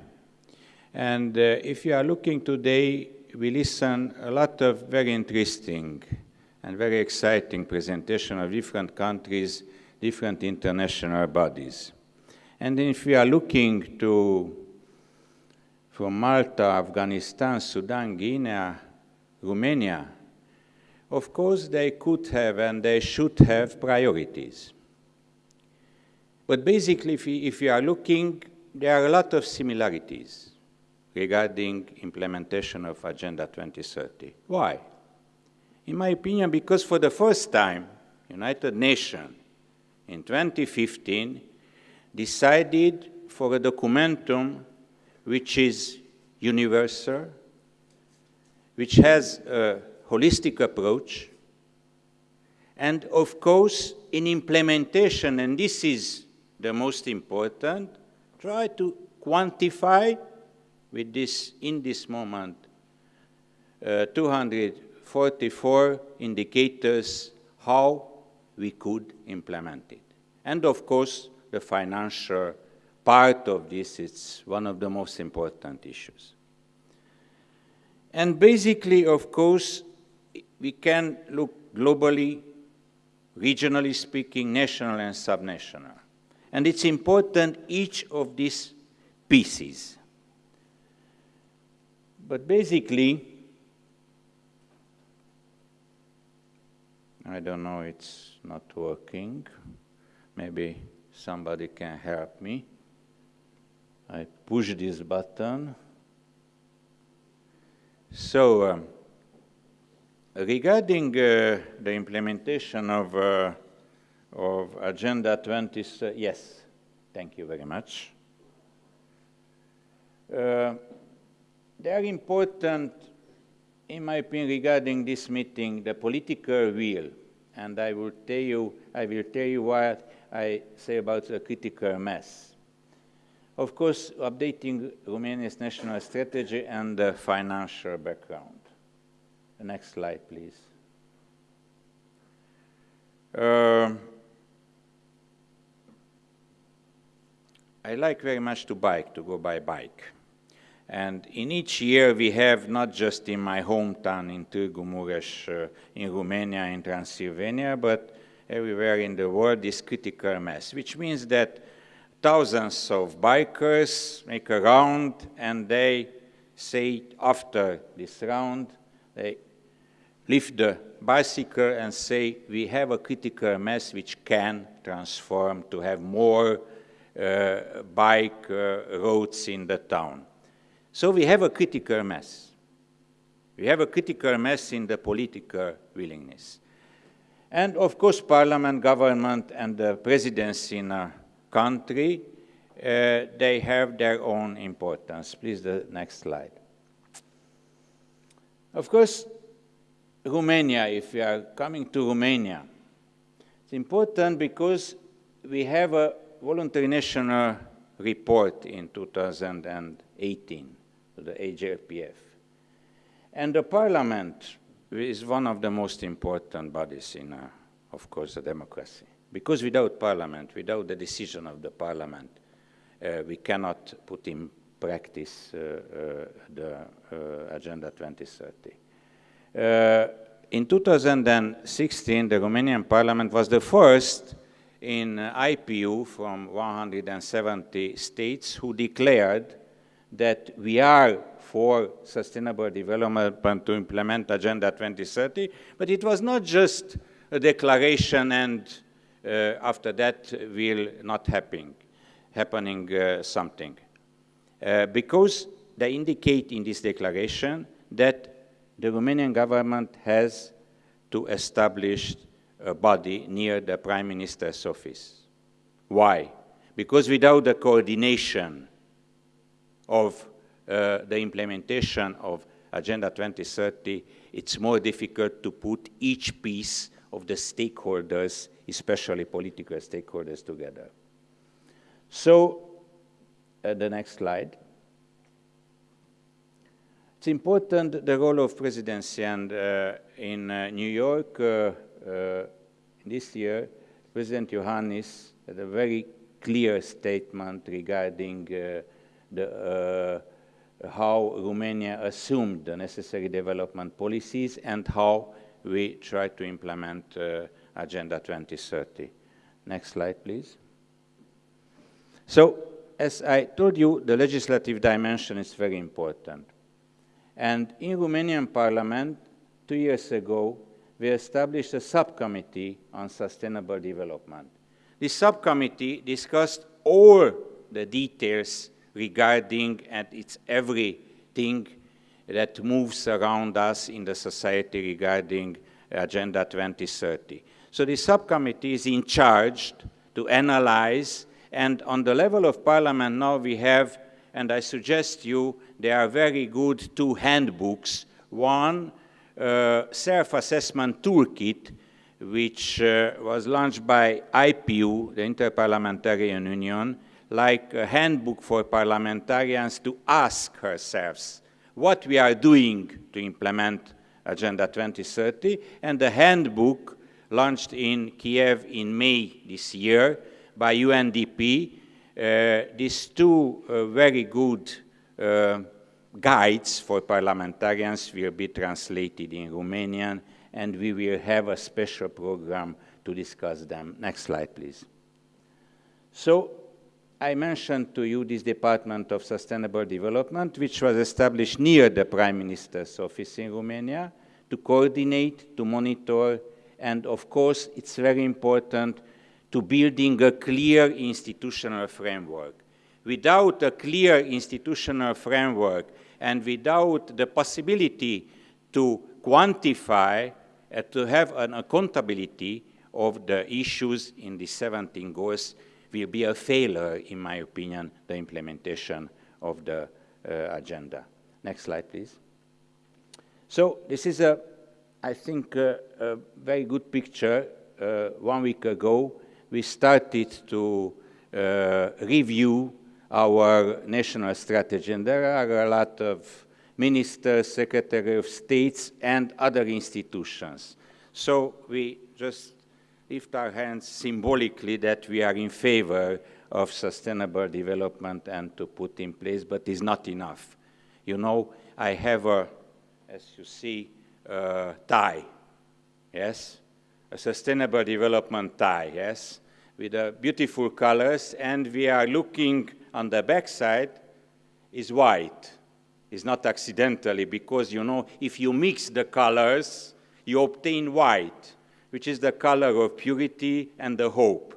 And if you are looking today, we listen a lot of very interesting and very exciting presentation of different countries, different international bodies. And if we are looking from Malta, Afghanistan, Sudan, Guinea, Romania, of course they could have and they should have priorities. But basically, if you are looking, there are a lot of similarities regarding implementation of Agenda 2030. Why? In my opinion, because for the first time, United Nations in 2015 decided for a documentum which is universal, which has a holistic approach, and of course, in implementation, and this is the most important, try to quantify with this, in this moment, 244 indicators how we could implement it. And of course, the financial part of this is one of the most important issues. And basically, of course, we can look globally, regionally speaking, national and subnational. And it's important, each of these pieces. But basically, I don't know, it's not working. Maybe somebody can help me. I push this button. So, regarding the implementation of Agenda 2030, yes, thank you very much. They are important, in my opinion, regarding this meeting, the political will, and I will tell you what I say about the critical mass. Of course, updating Romania's national strategy and the financial background. The next slide, please. I like very much to go by bike. And in each year we have, not just in my hometown in Târgu Mureș, in Romania, in Transylvania, but everywhere in the world, this critical mass, which means that thousands of bikers make a round, and they say after this round, they lift the bicycle and say, we have a critical mass which can transform to have more bike roads in the town. So we have a critical mass. We have a critical mass in the political willingness. And of course, parliament, government, and the presidency in a country, they have their own importance. Please, the next slide. Of course, Romania, if we are coming to Romania, it's important because we have a voluntary national report in 2018 to the HLPF. And the Parliament is one of the most important bodies in, of course, a democracy. Because without Parliament, without the decision of the Parliament, we cannot put in practice the Agenda 2030. In 2016, the Romanian Parliament was the first in IPU from 170 states who declared that we are for sustainable development to implement Agenda 2030, but it was not just a declaration and after that will not happening something. Because they indicate in this declaration that the Romanian government has to establish a body near the Prime Minister's office. Why? Because without the coordination of the implementation of Agenda 2030, it's more difficult to put each piece of the stakeholders, especially political stakeholders, together. So, the next slide. It's important the role of presidency, and in New York this year, President Iohannis had a very clear statement regarding how Romania assumed the necessary development policies and how we try to implement Agenda 2030. Next slide, please. So, as I told you, the legislative dimension is very important. And in Romanian Parliament, 2 years ago, we established a subcommittee on sustainable development. This subcommittee discussed all the details regarding, and it's everything that moves around us in the society regarding Agenda 2030. So the subcommittee is in charge to analyze, and on the level of Parliament now we have, and I suggest you, there are very good 2 handbooks. One, self-assessment toolkit, which was launched by IPU, the Interparliamentarian Union, like a handbook for parliamentarians to ask ourselves what we are doing to implement Agenda 2030, and the handbook launched in Kiev in May this year by UNDP. These 2 very good guides for parliamentarians will be translated in Romanian, and we will have a special program to discuss them. Next slide, please. So, I mentioned to you this Department of Sustainable Development, which was established near the Prime Minister's office in Romania to coordinate, to monitor, and of course, it's very important to building a clear institutional framework. Without a clear institutional framework and without the possibility to quantify, to have an accountability of the issues in the 17 goals, will be a failure, in my opinion, the implementation of the agenda. Next slide, please. So this is, I think, a very good picture. 1 week ago, we started to review our national strategy, and there are a lot of ministers, secretary of states, and other institutions. So we just lift our hands symbolically that we are in favor of sustainable development and to put in place, but it's not enough. You know, I have a, as you see, tie, yes? A sustainable development tie, yes? With beautiful colors, and we are looking on the back side is white. It's not accidentally, because, you know, if you mix the colors, you obtain white, which is the color of purity and the hope.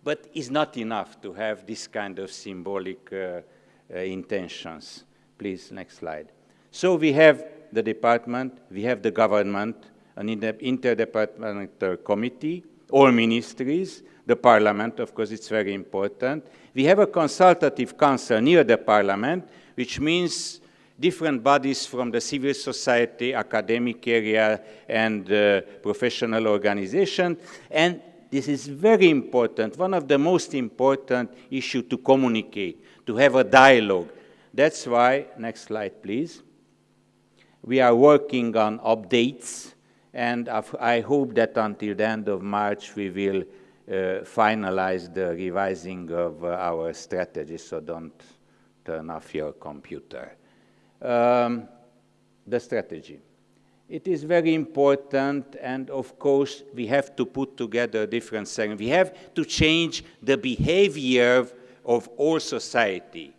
But it's not enough to have this kind of symbolic intentions. Please, next slide. So we have the department, we have the government, an interdepartmental committee, all ministries, the parliament, of course, it's very important. We have a consultative council near the parliament, which means different bodies from the civil society, academic area, and professional organization. And this is very important, one of the most important issues to communicate, to have a dialogue. That's why, next slide please, we are working on updates, and I hope that until the end of March we will finalize the revising of our strategy, so don't turn off your computer. The strategy. It is very important, and of course we have to put together different segments. We have to change the behavior of all society,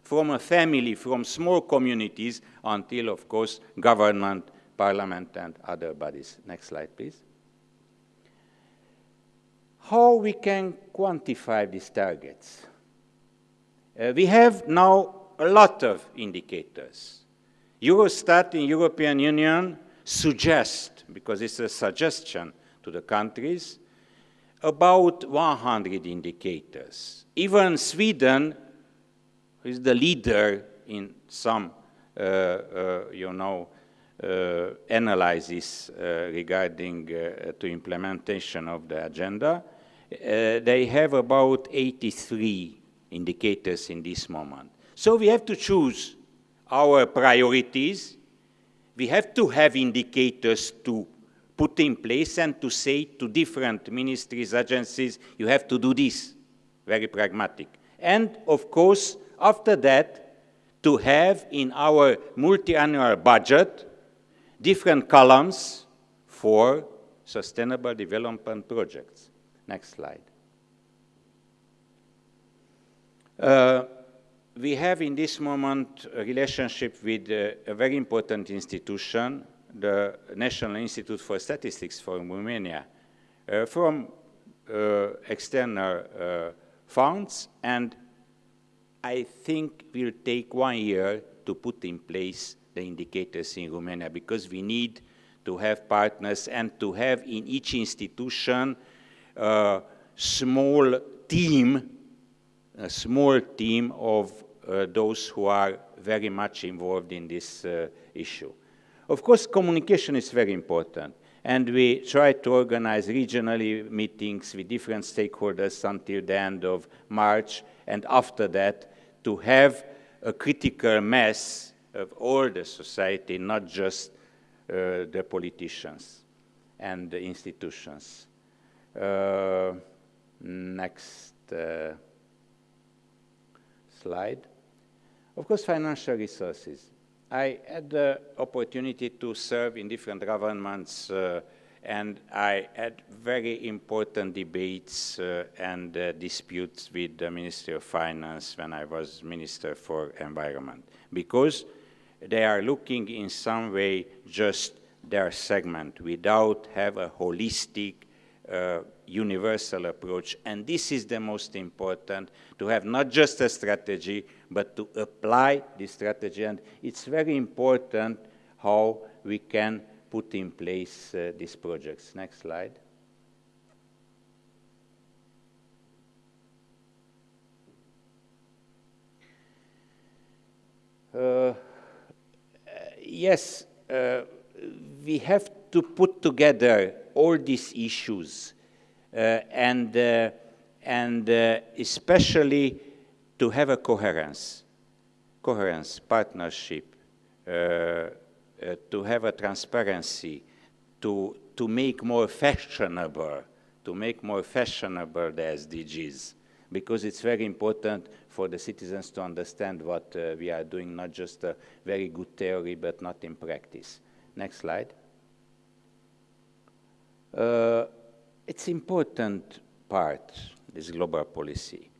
from a family, from small communities, until, of course, government, parliament, and other bodies. Next slide, please. How we can quantify these targets? We have now a lot of indicators. Eurostat in European Union suggests, because it's a suggestion to the countries, about 100 indicators. Even Sweden, who is the leader in some, analysis regarding to implementation of the agenda, they have about 83 indicators in this moment. So we have to choose our priorities. We have to have indicators to put in place and to say to different ministries, agencies, you have to do this, very pragmatic. And of course, after that, to have in our multi-annual budget different columns for sustainable development projects. Next slide. We have in this moment a relationship with a very important institution, the National Institute for Statistics for Romania, from external funds, and I think it will take 1 year to put in place the indicators in Romania, because we need to have partners and to have in each institution a small team of those who are very much involved in this issue. Of course, communication is very important, and we try to organize regionally meetings with different stakeholders until the end of March, and after that to have a critical mass of all the society, not just the politicians and the institutions. Next slide. Of course, financial resources. I had the opportunity to serve in different governments, and I had very important debates and disputes with the Ministry of Finance when I was Minister for Environment, because they are looking in some way just their segment without have a holistic universal approach. And this is the most important, to have not just a strategy, but to apply this strategy. And it's very important how we can put in place these projects. Next slide. Yes, we have to put together all these issues and especially to have a coherence, partnership, to have a transparency, to make more fashionable, the SDGs, because it's very important for the citizens to understand what we are doing, not just a very good theory, but not in practice. Next slide. It's important part, this global policy,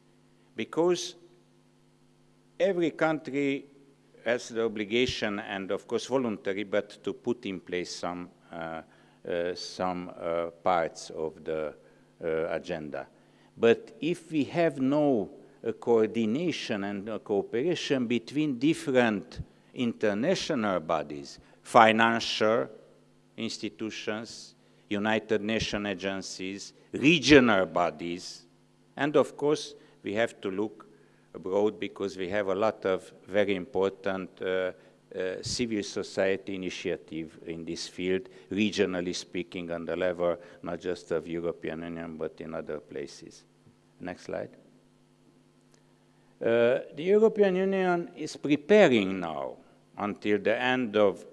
because every country has the obligation, and of course voluntary, but to put in place some parts of the agenda. But if we have no coordination and cooperation between different international bodies, financial institutions, United Nations agencies, regional bodies, and of course we have to look abroad, because we have a lot of very important civil society initiative in this field, regionally speaking, on the level not just of European Union, but in other places. Next slide. The European Union is preparing now, until the end of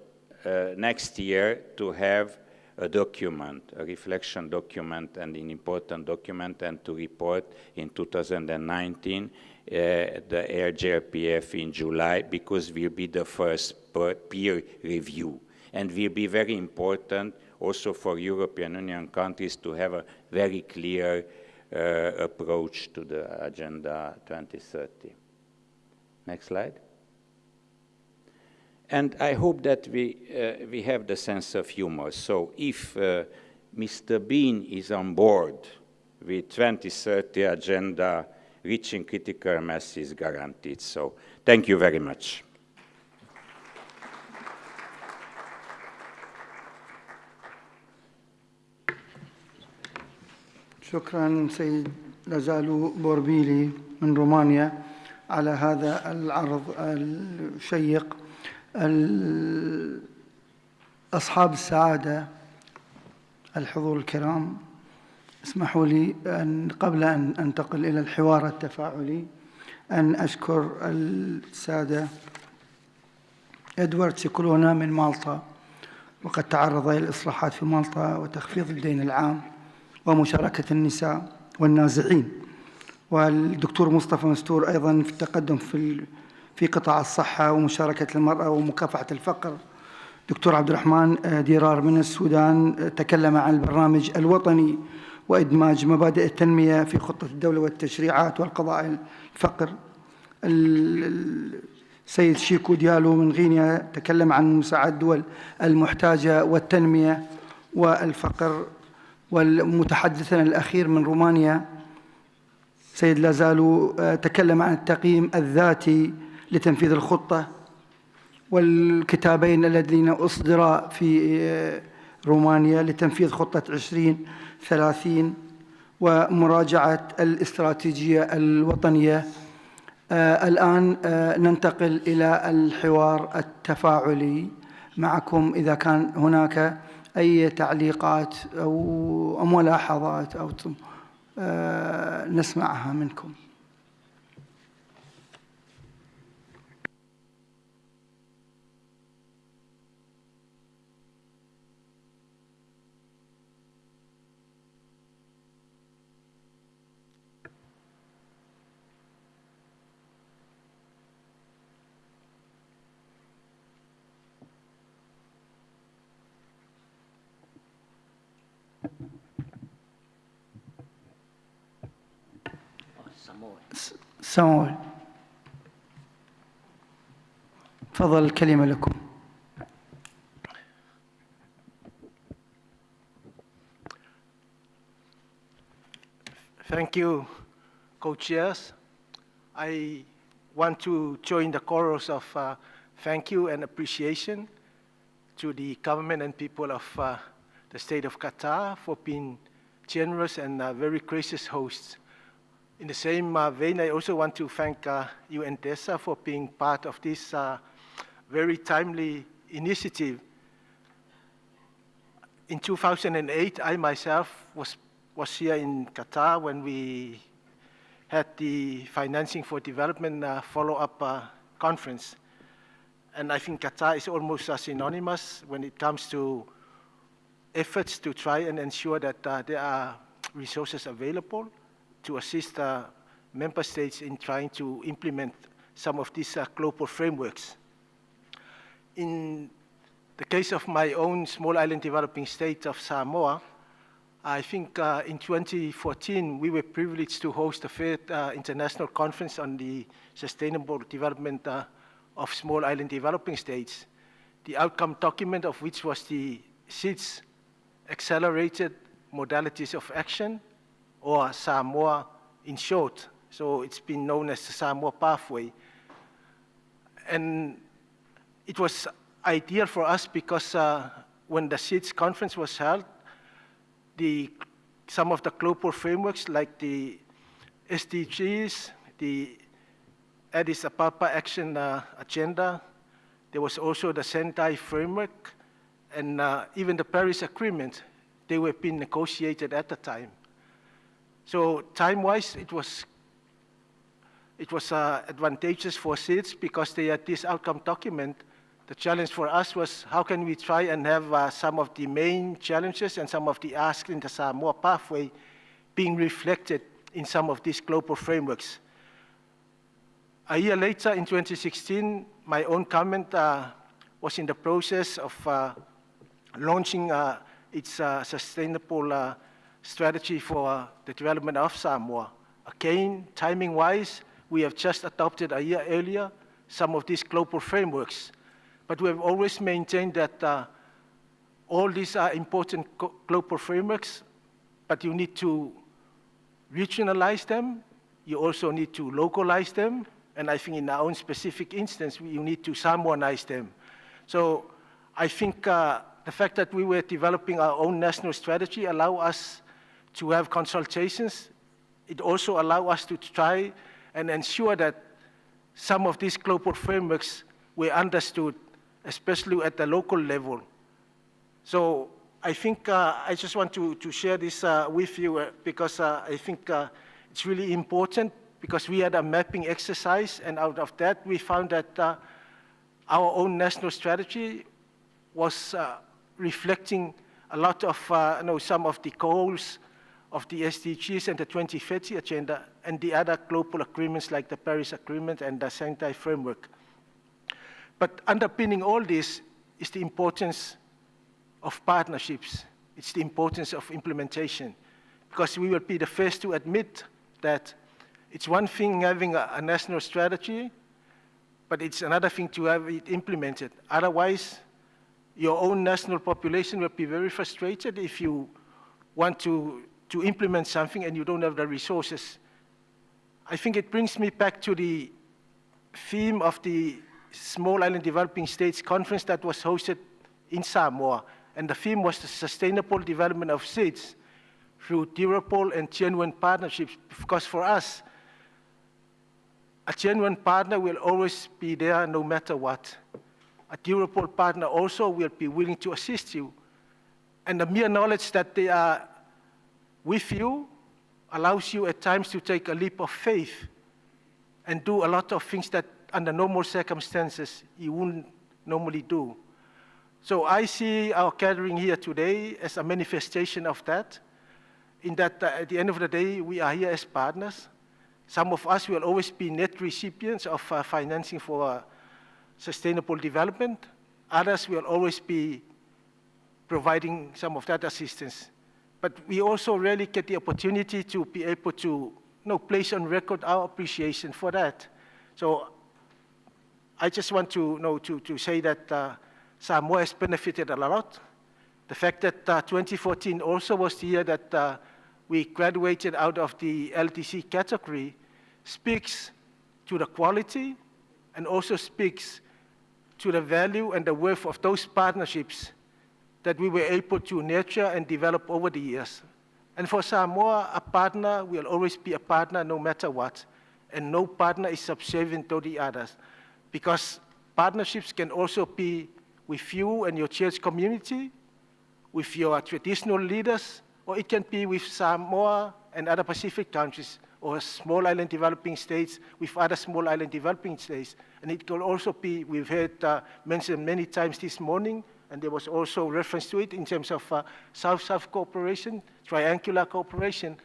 next year, to have a document, a reflection document, and an important document, and to report in 2019 the ARJRPF in July, because will be the first peer review, and will be very important also for European Union countries to have a very clear approach to the Agenda 2030. Next slide. And I hope that we have the sense of humor. So if Mr. Bean is on board with 2030 agenda, reaching critical mass is guaranteed. So thank you very much. شكرا سيد لازالو بوربيلي من رومانيا على هذا العرض الشيق. أصحاب السعادة الحضور الكرام، اسمحوا لي أن قبل أن أنتقل إلى الحوار التفاعلي أن أشكر السادة إدوارد سيكولونا من مالطا، وقد تعرض إلى الإصلاحات في مالطا وتخفيض الدين العام ومشاركة النساء والنازعين، والدكتور مصطفى مستور أيضا في التقدم في قطاع الصحة ومشاركة المرأة ومكافحة الفقر. دكتور عبد الرحمن ديرار من السودان تكلم عن البرنامج الوطني وإدماج مبادئ التنمية في خطة الدولة والتشريعات والقضاء الفقر. السيد شيكو ديالو من غينيا تكلم عن مساعدة الدول المحتاجة والتنمية والفقر. والمتحدثنا الأخير من رومانيا سيد لازالو تكلم عن التقييم الذاتي لتنفيذ الخطة، والكتابين الذين أصدرا في رومانيا لتنفيذ خطة 2030 ومراجعة الاستراتيجية الوطنية. الآن ننتقل إلى الحوار التفاعلي معكم. إذا كان هناك أي تعليقات أو ملاحظات أو نسمعها منكم. سامويل، تفضل الكلمة لكم. Thank you, co-chairs. I want to join the chorus of thank you and appreciation to the government and people of the state of Qatar for being generous and very gracious hosts. In the same vein, I also want to thank you and Dessa for being part of this very timely initiative. In 2008, I myself was here in Qatar when we had the Financing for Development follow-up conference. And I think Qatar is almost synonymous when it comes to efforts to try and ensure that there are resources available to assist member states in trying to implement some of these global frameworks. In the case of my own small island developing state of Samoa, I think in 2014 we were privileged to host the third international conference on the sustainable development of small island developing states, the outcome document of which was the SIDS Accelerated Modalities of Action, or Samoa in short. So it's been known as the Samoa Pathway. And it was ideal for us because when the SIDS conference was held, some of the global frameworks like the SDGs, the Addis Ababa Action Agenda, There was also the Sendai framework, and even the Paris Agreement. They were being negotiated at the time. So time-wise, it was advantageous for SIDS because they had this outcome document. The challenge for us was how can we try and have some of the main challenges and some of the asks in the Samoa pathway being reflected in some of these global frameworks. A year later, in 2016, my own government was in the process of launching its sustainable strategy for the development of Samoa. Again, timing-wise, we have just adopted a year earlier some of these global frameworks. But we have always maintained that all these are important global frameworks, but you need to regionalize them. You also need to localize them. And I think in our own specific instance, you need to Samoanize them. So I think the fact that we were developing our own national strategy allow us to have consultations. It also allow us to try and ensure that some of these global frameworks were understood, especially at the local level. So I think I just want to share this with you because I think it's really important because we had a mapping exercise, and out of that we found that our own national strategy was reflecting a lot of some of the goals of the SDGs and the 2030 agenda and the other global agreements like the Paris Agreement and the Sendai framework. But underpinning all this is the importance of partnerships. It's the importance of implementation, because we will be the first to admit that it's one thing having a national strategy, but it's another thing to have it implemented. Otherwise, your own national population will be very frustrated if you want to implement something and you don't have the resources. I think it brings me back to the theme of the Small Island Developing States Conference that was hosted in Samoa. And the theme was the sustainable development of SIDS through durable and genuine partnerships. Because for us, a genuine partner will always be there no matter what. A durable partner also will be willing to assist you. And the mere knowledge that they are with you allows you at times to take a leap of faith and do a lot of things that under normal circumstances you wouldn't normally do. So I see our gathering here today as a manifestation of that, in that at the end of the day, we are here as partners. Some of us will always be net recipients of financing for sustainable development. Others will always be providing some of that assistance. But we also really get the opportunity to be able to place on record our appreciation for that. So I just want to say that Samoa has benefited a lot. The fact that 2014 also was the year that we graduated out of the LDC category speaks to the quality and also speaks to the value and the worth of those partnerships that we were able to nurture and develop over the years. And for Samoa, a partner will always be a partner no matter what, and no partner is subservient to the others, because partnerships can also be with you and your church community, with your traditional leaders, or it can be with Samoa and other Pacific countries, or small island developing states with other small island developing states. And it can also be, we've heard mentioned many times this morning, and there was also reference to it in terms of South-South cooperation, triangular cooperation,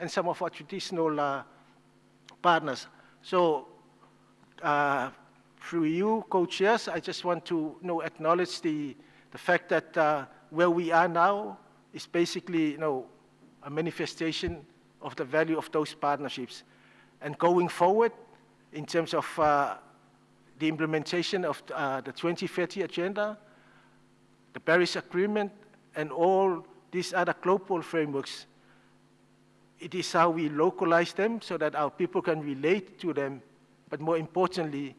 and some of our traditional partners. So through you, co-chairs, I just want to acknowledge the fact that where we are now is basically a manifestation of the value of those partnerships. And going forward, in terms of the implementation of the 2030 agenda, the Paris Agreement, and all these other global frameworks, it is how we localize them so that our people can relate to them, but more importantly,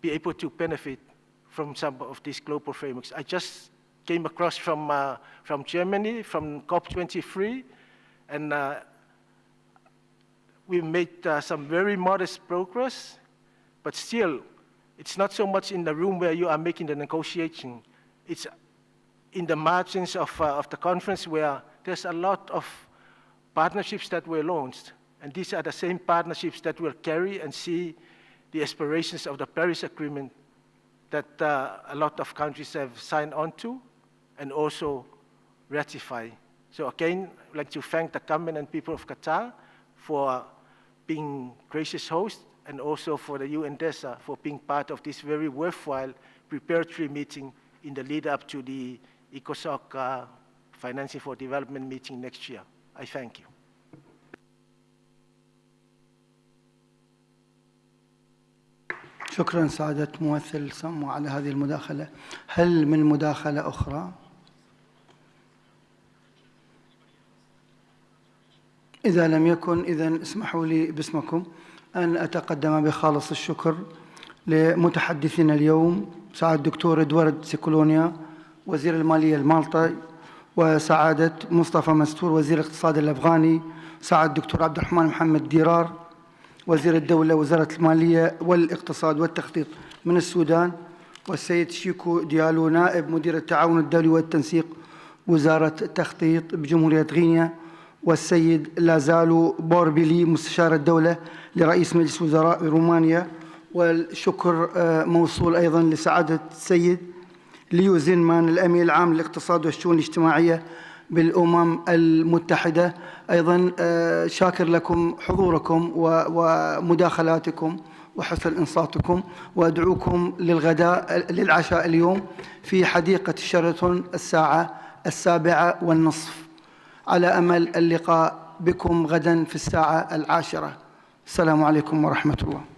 be able to benefit from some of these global frameworks. I just came across from Germany, from COP23, and we made some very modest progress, but still, It's not so much in the room where you are making the negotiation. It's in the margins of the conference where there's a lot of partnerships that were launched. And these are the same partnerships that will carry and see the aspirations of the Paris Agreement that a lot of countries have signed on to and also ratify. So again, I'd like to thank the government and people of Qatar for being gracious hosts, and also for the UNDESA for being part of this very worthwhile preparatory meeting in the lead up to the ECOSOC Financing for Development meeting next year. I thank you. شكرا سعادة ممثل سمو على هذه المداخلة. هل من مداخلة أخرى؟ إذا لم يكن، إذن اسمحوا لي باسمكم أن أتقدم بخالص الشكر لمتحدثنا اليوم، سعادة الدكتور إدوارد سيكولونيا وزير المالية المالطي، وسعادة مصطفى مستور وزير الاقتصاد الأفغاني، سعادة الدكتور عبد الرحمن محمد ديرار وزير الدولة وزارة المالية والاقتصاد والتخطيط من السودان، والسيد شيكو ديالو نائب مدير التعاون الدولي والتنسيق وزارة التخطيط بجمهورية غينيا، والسيد لازالو بوربيلي مستشار الدولة لرئيس مجلس وزراء رومانيا. والشكر موصول أيضا لسعادة السيد ليو زينمان الأمين العام للاقتصاد والشؤون الاجتماعية بالأمم المتحدة. أيضا شاكر لكم حضوركم ومداخلاتكم وحسن إنصاتكم، وأدعوكم للعشاء اليوم في حديقة شيراتون الساعة 7:30، على أمل اللقاء بكم غدا في الساعة 10. السلام عليكم ورحمة الله.